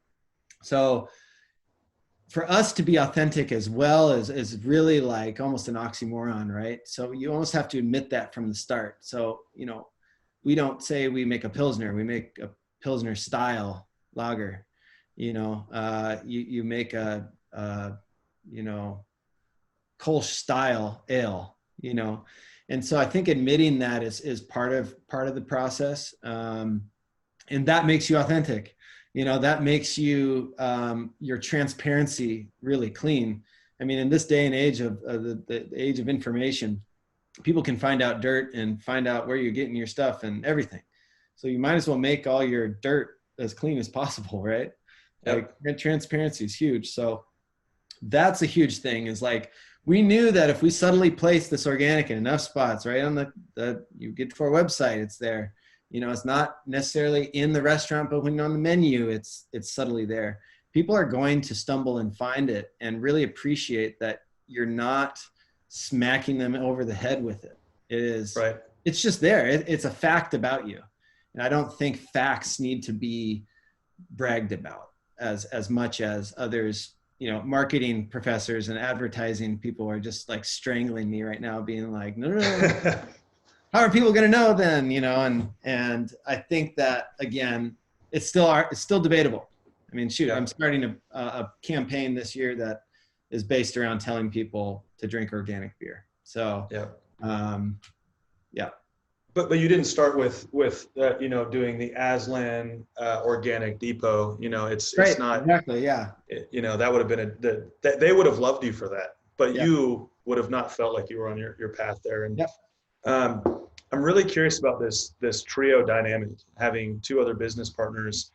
So for us to be authentic as well is really like almost an oxymoron, right? So you almost have to admit that from the start. So, we don't say we make a Pilsner, we make a Pilsner style lager. You make a Kolsch style ale, and so I think admitting that is part of the process, and that makes you authentic. That makes you your transparency really clean. I mean, in this day and age of the age of information, people can find out dirt and find out where you're getting your stuff and everything. So you might as well make all your dirt as clean as possible, right? Yep. Like transparency is huge. So that's a huge thing, is like, we knew that if we subtly place this organic in enough spots, right on you get to our website, it's there. It's not necessarily in the restaurant, but when on the menu, it's subtly there. People are going to stumble and find it and really appreciate that you're not smacking them over the head with it. It is, right. It's just there. It's a fact about you. And I don't think facts need to be bragged about as much as others. Marketing professors and advertising people are just like strangling me right now, being like, no. How are people going to know then? And I think that, again, it's still debatable. I mean, shoot, yeah. I'm starting a campaign this year that is based around telling people to drink organic beer. So, yeah. Yeah. But you didn't start with doing the Aslan organic depot. It's right, not exactly. Yeah. That would have been they would have loved you for that, but yeah. you would have not felt like you were on your path there. And yep. I'm really curious about this trio dynamic, having two other business partners.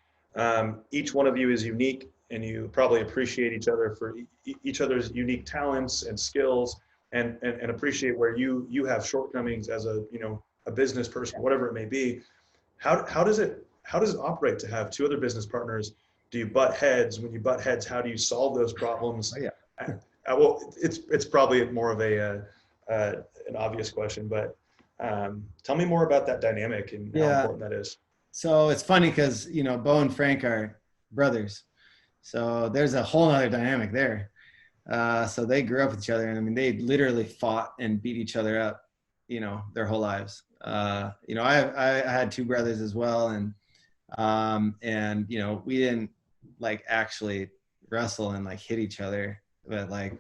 Each one of you is unique, and you probably appreciate each other for each other's unique talents and skills, and appreciate where you have shortcomings as a business person, whatever it may be. How does it operate to have two other business partners? Do you butt heads? When you butt heads, how do you solve those problems? Oh, yeah. Well, it's probably more of an obvious question, but tell me more about that dynamic and how important that is. So it's funny because Bo and Frank are brothers, so there's a whole other dynamic there. So they grew up with each other, and I mean, they literally fought and beat each other up their whole lives. I had two brothers as well, and we didn't like actually wrestle and like hit each other, but like,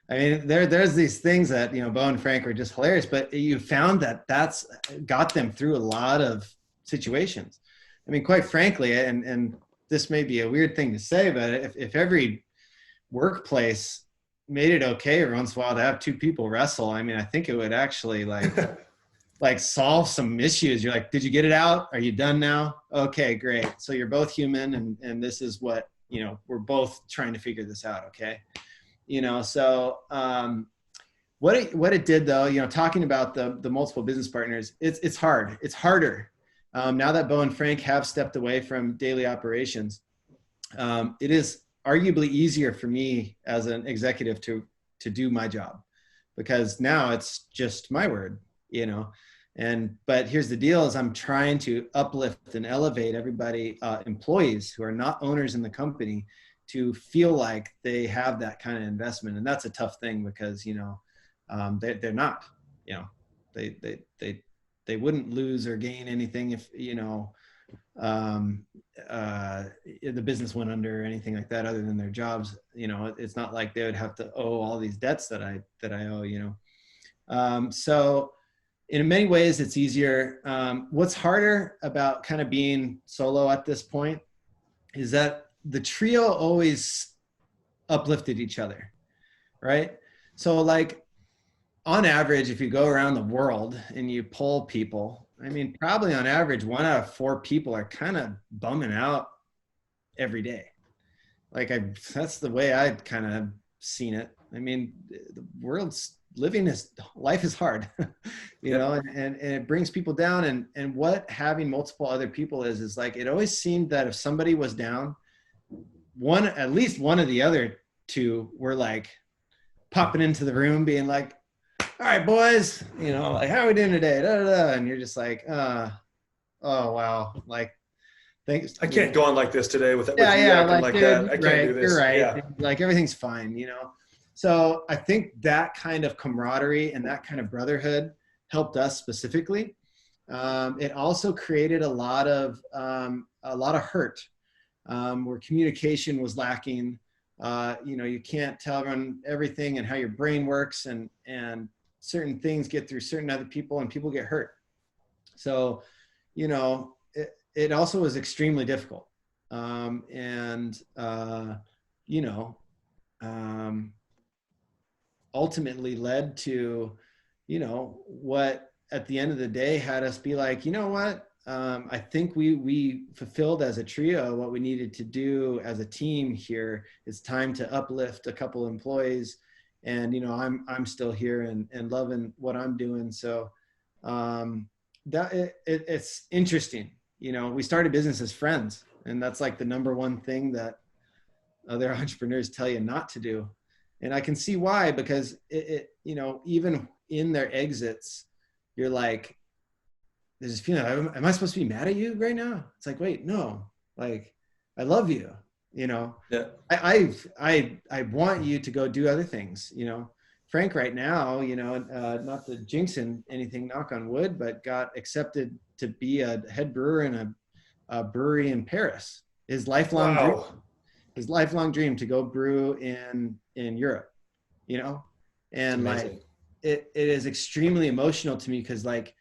I mean, there's these things that, Bo and Frank are just hilarious, but you found that that's got them through a lot of situations. I mean, quite frankly, and this may be a weird thing to say, but if every workplace made it okay every once in a while to have two people wrestle, I mean, I think it would actually like solve some issues. You're like, did you get it out? Are you done now? Okay, great. So you're both human, and this is what, we're both trying to figure this out. Okay. So what it did though, talking about the multiple business partners, it's hard. It's harder. Now that Bo and Frank have stepped away from daily operations, it is arguably easier for me as an executive to do my job, because now it's just my word, but here's the deal is I'm trying to uplift and elevate everybody, employees who are not owners in the company, to feel like they have that kind of investment. And that's a tough thing because, they're not, they wouldn't lose or gain anything if, the business went under or anything like that, other than their jobs. It's not like they would have to owe all these debts that I owe, so in many ways it's easier. What's harder about kind of being solo at this point is that the trio always uplifted each other, right? So like on average, if you go around the world and you poll people, I mean, probably on average, 1 out of 4 people are kind of bumming out every day. Like that's the way I kind of have seen it. I mean, the world's life is hard, and it brings people down. And what having multiple other people is like, it always seemed that if somebody was down, at least one of the other two were like popping into the room being like, all right, boys, like, how are we doing today? Da, da, da. And you're just like, oh, wow. Like, thanks. I can't go on like this today with you Yeah, acting like dude, that. I can't do this. You're right. Yeah. Like everything's fine, So I think that kind of camaraderie and that kind of brotherhood helped us specifically. It also created a lot of hurt, where communication was lacking. You can't tell everyone everything and how your brain works, and certain things get through certain other people and people get hurt. So, it also was extremely difficult. Ultimately led to, what at the end of the day had us be like, you know what? I think we fulfilled as a trio what we needed to do as a team here. It's time to uplift a couple employees, and I'm still here and loving what I'm doing. So it's interesting. We started business as friends, and that's like the number one thing that other entrepreneurs tell you not to do. And I can see why, because even in their exits, you're like, there's this feeling, am I supposed to be mad at you right now? It's like, wait, no, like, I love you, Yeah. I want you to go do other things, Frank right now, not to jinx anything, knock on wood, but got accepted to be a head brewer in a brewery in Paris. His lifelong dream to go brew in Europe, and like, it is extremely emotional to me, because like,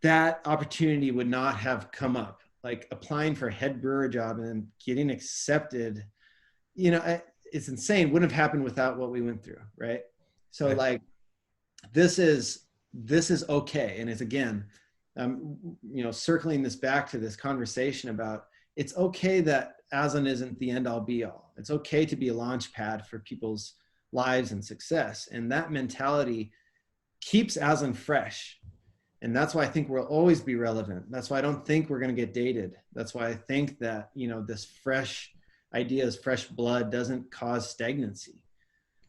that opportunity would not have come up, like applying for a head brewer job and getting accepted, it's insane. Wouldn't have happened without what we went through. Right. So like, this is okay. And it's, again, circling this back to this conversation about, it's okay that Aslan isn't the end all be all. It's okay to be a launch pad for people's lives and success. And that mentality keeps Aslan fresh. And that's why I think we'll always be relevant. That's why I don't think we're going to get dated. That's why I think that, this fresh ideas, fresh blood doesn't cause stagnancy.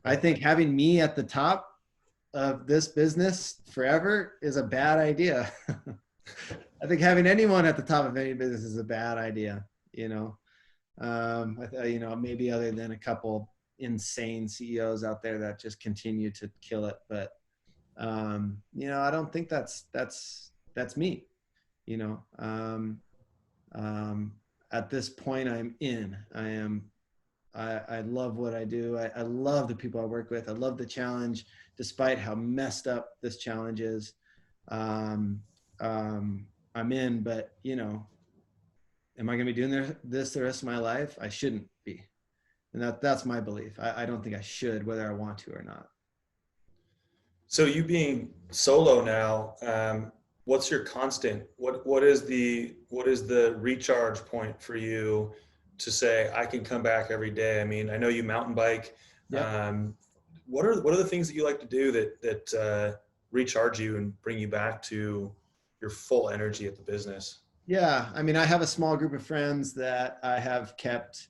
I think having me at the top of this business forever is a bad idea. I think having anyone at the top of any business is a bad idea, maybe other than a couple insane CEOs out there that just continue to kill it. But I don't think that's me, you know. At this point I love what I do. I love the people I work with. I love the challenge, despite how messed up this challenge is. Um, I'm in, but am I going to be doing this the rest of my life? I shouldn't be. And that's my belief. I don't think I should, whether I want to or not. So you being solo now, what's your constant? What is the recharge point for you to say I can come back every day? I mean, I know you mountain bike. Yep. What are the things that you like to do that recharge you and bring you back to your full energy at the business? Yeah. I mean, I have a small group of friends that I have kept,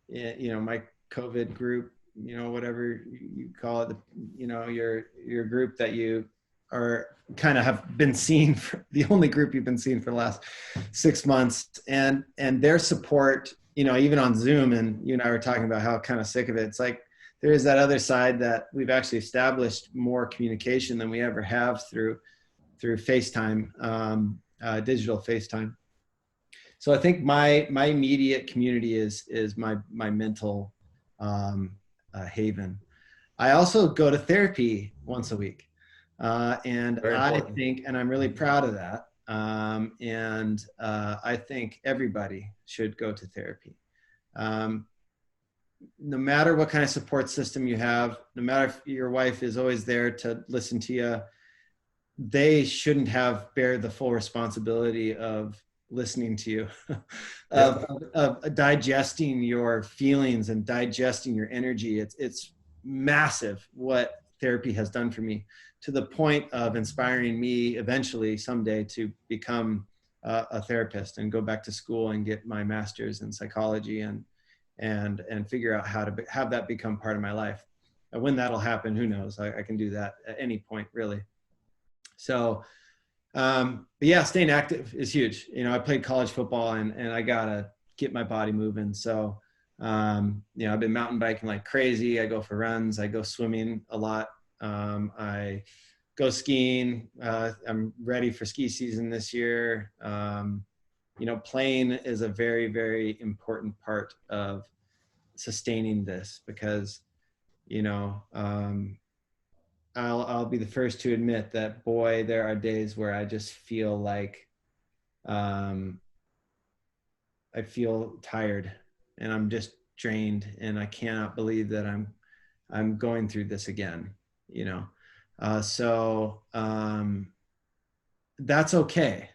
my COVID group, whatever you call it, your group that you are kind of have been seen for, the only group you've been seeing for the last 6 months, and their support, even on Zoom, and you and I were talking about how kind of sick of it. It's like, there is that other side that we've actually established more communication than we ever have through FaceTime, digital FaceTime. So I think my immediate community is my mental haven. I also go to therapy once a week, and Very I important. think, and I'm really proud of that. I think everybody should go to therapy. No matter what kind of support system you have, no matter if your wife is always there to listen to you, they shouldn't bear the full responsibility of listening to you, Yep. of digesting your feelings and digesting your energy. It's massive what therapy has done for me, to the point of inspiring me eventually someday to become a therapist and go back to school and get my master's in psychology and figure out how to have that become part of my life. And when that'll happen, who knows? I can do that at any point, really. So, but yeah, staying active is huge. I played college football and I gotta get my body moving. So, I've been mountain biking like crazy. I go for runs. I go swimming a lot. I go skiing. I'm ready for ski season this year. Playing is a very, very important part of sustaining this, because, I'll be the first to admit that, boy, there are days where I just feel like I feel tired and I'm just drained, and I cannot believe that I'm going through this again. So that's okay,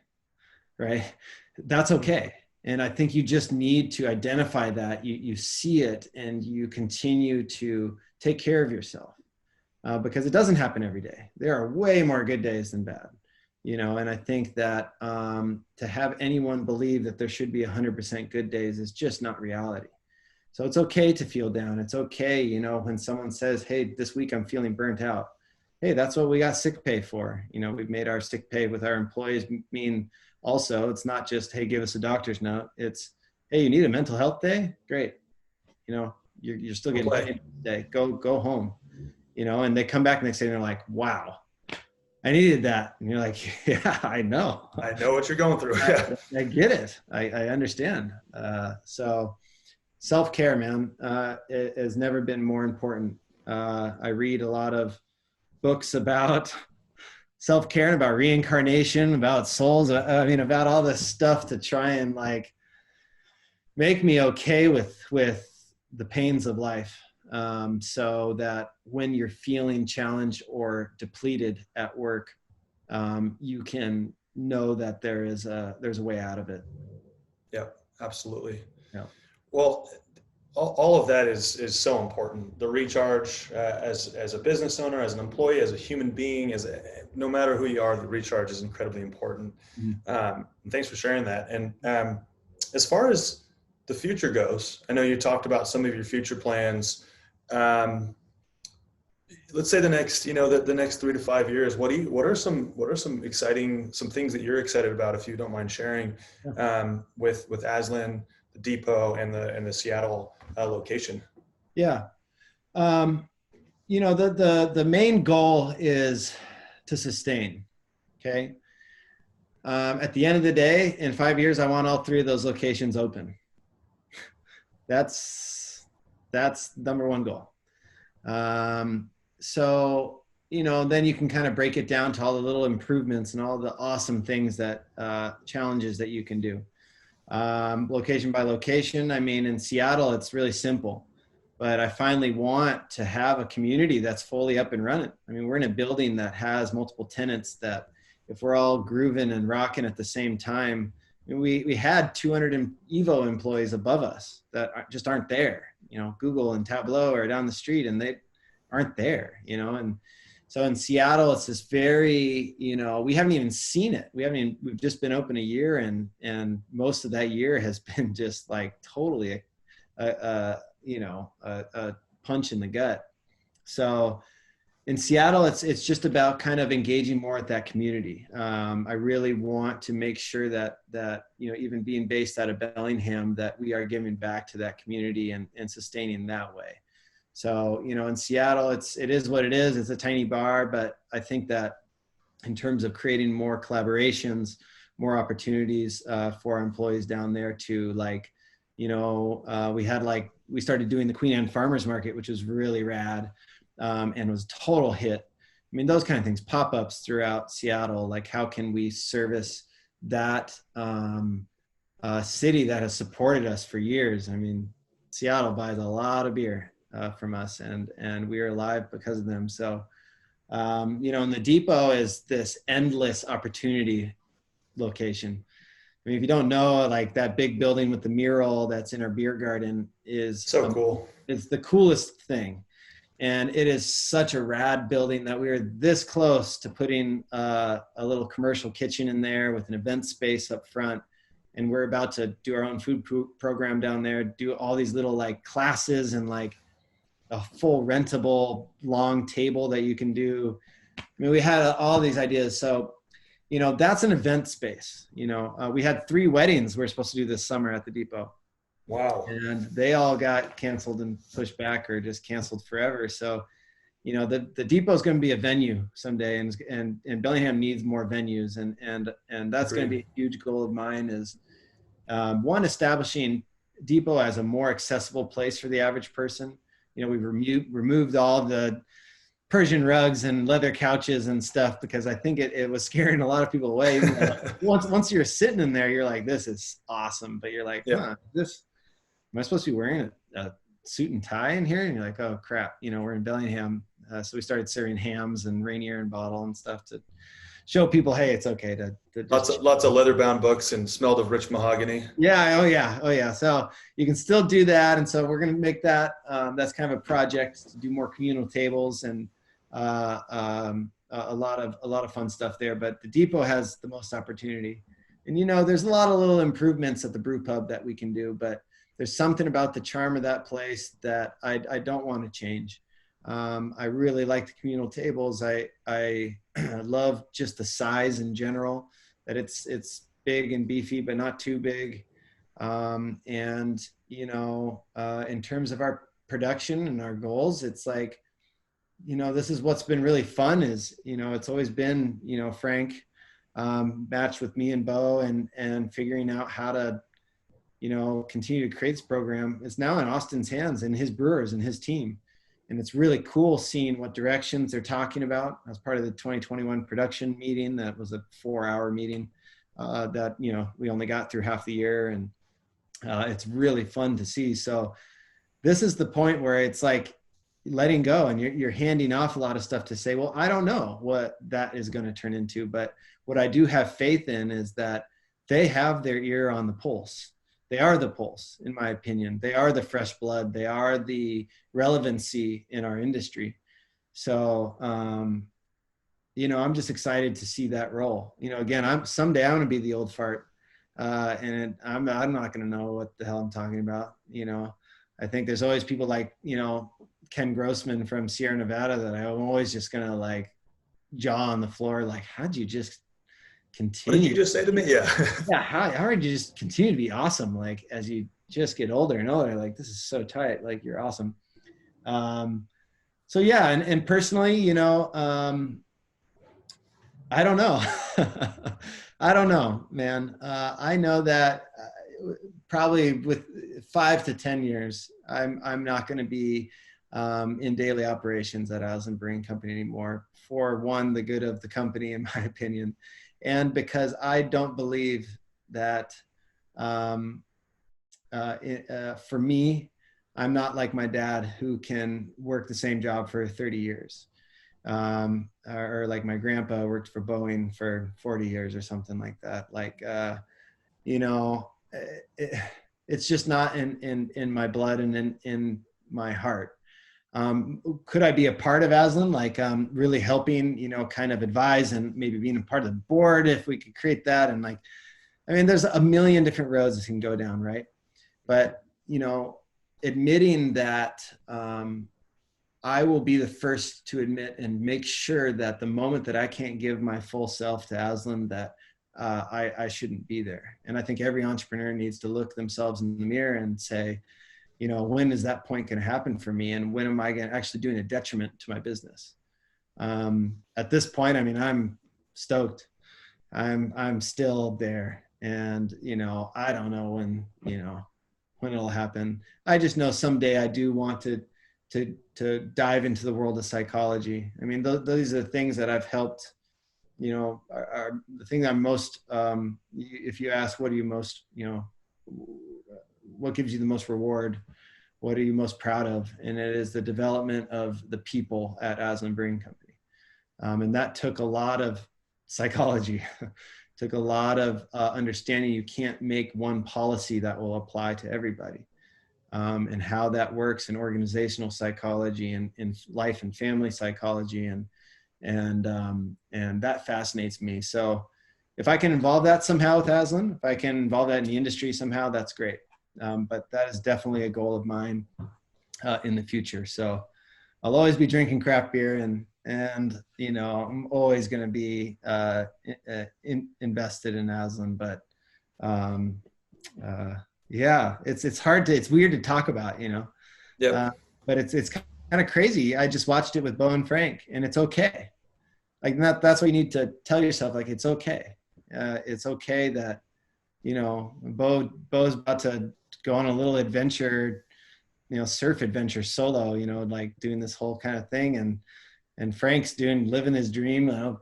right? That's okay. And I think you just need to identify that. You see it and you continue to take care of yourself. Because it doesn't happen every day. There are way more good days than bad, and I think that to have anyone believe that there should be 100% good days is just not reality. So it's okay to feel down. It's okay, when someone says, hey, this week I'm feeling burnt out. Hey, that's what we got sick pay for. We've made our sick pay with our employees mean also, it's not just, hey, give us a doctor's note. It's, hey, you need a mental health day? Great. You're still getting paid today. Go home. And they come back next day and they're like, wow, I needed that. And you're like, yeah, I know. I know what you're going through. Yeah. I get it. I understand. So self-care, man, it has never been more important. I read a lot of books about self-care and about reincarnation, about souls. About all this stuff to try and make me okay with the pains of life. So that when you're feeling challenged or depleted at work, you can know that there's a way out of it. Yeah, absolutely. Yeah. Well, all of that is so important. The recharge, as a business owner, as an employee, as a human being, no matter who you are, the recharge is incredibly important. Mm-hmm. Thanks for sharing that. And as far as the future goes, I know you talked about some of your future plans. Let's say the next 3 to 5 years, what are some exciting, some things that you're excited about, if you don't mind sharing, with Aslan, the depot, and the Seattle location? Yeah. The main goal is to sustain. Okay. At the end of the day, in 5 years, I want all 3 of those locations open. That's number one goal. So, then you can kind of break it down to all the little improvements and all the awesome things that, challenges that you can do. Location by location. I mean, in Seattle, it's really simple, but I finally want to have a community that's fully up and running. I mean, we're in a building that has multiple tenants that if we're all grooving and rocking at the same time, we had 200 Evo employees above us that just aren't there. Google and Tableau are down the street and they aren't there, and so in Seattle, it's this very, we haven't even seen it. We've just been open a year and most of that year has been just like totally a punch in the gut. So in Seattle, it's just about kind of engaging more at that community. I really want to make sure that even being based out of Bellingham, that we are giving back to that community and sustaining that way. So, in Seattle, it is what it is. It's a tiny bar, but I think that in terms of creating more collaborations, more opportunities for our employees down there to we started doing the Queen Anne Farmers Market, which was really rad and was a total hit. I mean, those kind of things, pop-ups throughout Seattle, like how can we service that city that has supported us for years? I mean, Seattle buys a lot of beer from us and we are alive because of them. So, and the depot is this endless opportunity location. I mean, if you don't know, like that big building with the mural that's in our beer garden is so cool. It's the coolest thing. And it is such a rad building that we are this close to putting a little commercial kitchen in there with an event space up front. And we're about to do our own food program down there, do all these little like classes and like a full rentable long table that you can do. I mean, we had all these ideas. So, that's an event space. We had 3 weddings we're supposed to do this summer at the depot. Wow. And they all got canceled and pushed back or just canceled forever. So, the depot is going to be a venue someday and Bellingham needs more venues. And that's going to be a huge goal of mine is one, establishing depot as a more accessible place for the average person. We've removed all the Persian rugs and leather couches and stuff because I think it was scaring a lot of people away. Once you're sitting in there, you're like, this is awesome. But you're like, am I supposed to be wearing a suit and tie in here? And you're like, oh crap, we're in Bellingham. So we started serving hams and Rainier and bottle and stuff to show people, hey, it's okay to lots of leather bound books and smelled of rich mahogany. Yeah. Oh yeah. So you can still do that. And so we're going to make that, that's kind of a project to do more communal tables and a lot of fun stuff there, but the depot has the most opportunity. And, there's a lot of little improvements at the brew pub that we can do, but there's something about the charm of that place that I don't want to change. I really like the communal tables. I love just the size in general, that it's big and beefy, but not too big. And, in terms of our production and our goals, it's like, this is what's been really fun is, it's always been, Frank matched with me and Bo and figuring out how to, continue to create this program. It's now in Austin's hands and his brewers and his team. And it's really cool seeing what directions they're talking about. As part of the 2021 production meeting, that was a 4-hour meeting that, we only got through half the year. And it's really fun to see. So this is the point where it's like letting go and you're handing off a lot of stuff to say, well, I don't know what that is going to turn into. But what I do have faith in is that they have their ear on the pulse. They are the pulse, in my opinion. They are the fresh blood. They are the relevancy in our industry. So, I'm just excited to see that role. Again, someday I'm going to be the old fart, and I'm not going to know what the hell I'm talking about. I think there's always people like, Ken Grossman from Sierra Nevada that I'm always just going to like jaw on the floor. Like, how'd you just continue? What did you just say to me? Yeah. Yeah. How did you just continue to be awesome? Like, as you just get older and older, like, this is so tight. Like, you're awesome. So yeah. And personally, I don't know. I don't know, man. I know that probably with 5 to 10 years, I'm not going to be in daily operations at Aslan Brewing Company anymore. For one, the good of the company, in my opinion, and because I don't believe that for me, I'm not like my dad who can work the same job for 30 years. Or like my grandpa worked for Boeing for 40 years or something like that. Like, you know, it's just not in my blood and in my heart. Could I be a part of Aslan, like really helping, you know, kind of advise and maybe being a part of the board if we could create that? And like, I mean, there's a million different roads this can go down, right? But, you know, admitting that I will be the first to admit and make sure that the moment that I can't give my full self to Aslan, that I shouldn't be there. And I think every entrepreneur needs to look themselves in the mirror and say, you know, when is that point going to happen for me? And when am I actually doing a detriment to my business? At this point, I mean, I'm stoked. I'm still there. And, you know, I don't know when, you know, when it'll happen. I just know someday I do want to dive into the world of psychology. I mean, those are the things that I've helped, you know, are the thing I'm most, if you ask, what are you most, you know, what gives you the most reward? What are you most proud of? And it is the development of the people at Aslan Brewing Company. And that took a lot of psychology, took a lot of understanding you can't make one policy that will apply to everybody. And how that works in organizational psychology and in life and family psychology. And that fascinates me. So if I can involve that somehow with Aslan, if I can involve that in the industry somehow, that's great. But that is definitely a goal of mine in the future. So I'll always be drinking craft beer and you know, I'm always going to be invested in Aslan, but yeah, it's weird to talk about, you know. Yeah. But it's kind of crazy. I just watched it with Bo and Frank, and it's okay. Like that's what you need to tell yourself. Like, it's okay. It's okay that, you know, Bo's about to go on a little adventure, you know, surf adventure solo, you know, like doing this whole kind of thing. And Frank's living his dream, you know,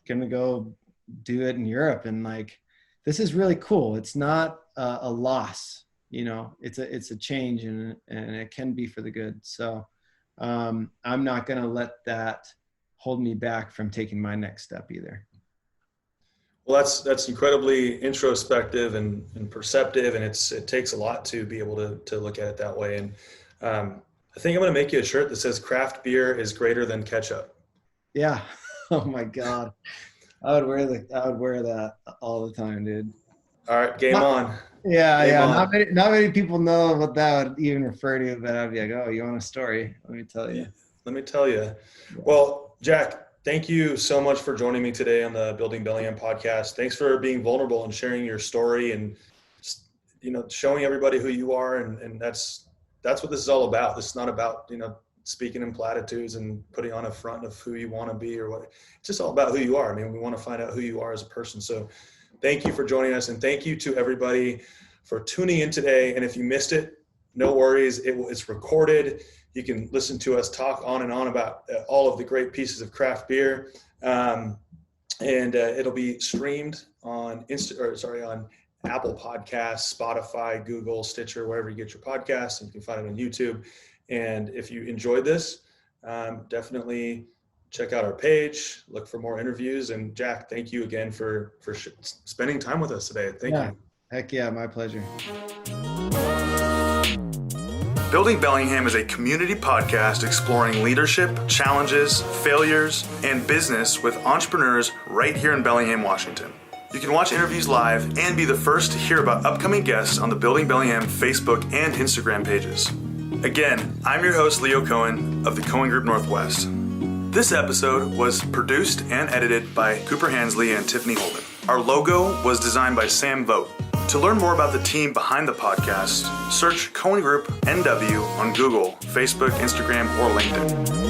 gonna go do it in Europe. And like, this is really cool. It's not a loss, you know, it's a change, and it can be for the good. So I'm not going to let that hold me back from taking my next step either. Well, that's incredibly introspective and perceptive, and it takes a lot to be able to look at it that way. And I think I'm going to make you a shirt that says "Craft beer is greater than ketchup." Yeah. Oh my God. I would wear that all the time, dude. All right, game on. Yeah, Game yeah. on. Not many people know what that would even refer to, but I'd be like, oh, you want a story? Let me tell you. Let me tell you. Well, Jack, thank you so much for joining me today on the Building Bellingham podcast. Thanks for being vulnerable and sharing your story and, you know, showing everybody who you are. And that's what this is all about. This is not about, you know, speaking in platitudes and putting on a front of who you want to be or what. It's just all about who you are. I mean, we want to find out who you are as a person. So thank you for joining us, and thank you to everybody for tuning in today. And if you missed it, no worries. It's recorded. You can listen to us talk on and on about all of the great pieces of craft beer. And it'll be streamed on on Apple Podcasts, Spotify, Google, Stitcher, wherever you get your podcasts, and you can find it on YouTube. And if you enjoyed this, definitely check out our page, look for more interviews. And Jack, thank you again for spending time with us today. Thank you. Heck yeah, my pleasure. Building Bellingham is a community podcast exploring leadership, challenges, failures, and business with entrepreneurs right here in Bellingham, Washington. You can watch interviews live and be the first to hear about upcoming guests on the Building Bellingham Facebook and Instagram pages. Again, I'm your host, Leo Cohen of the Cohen Group Northwest. This episode was produced and edited by Cooper Hansley and Tiffany Holden. Our logo was designed by Sam Vogt. To learn more about the team behind the podcast, search Cohen Group NW on Google, Facebook, Instagram, or LinkedIn.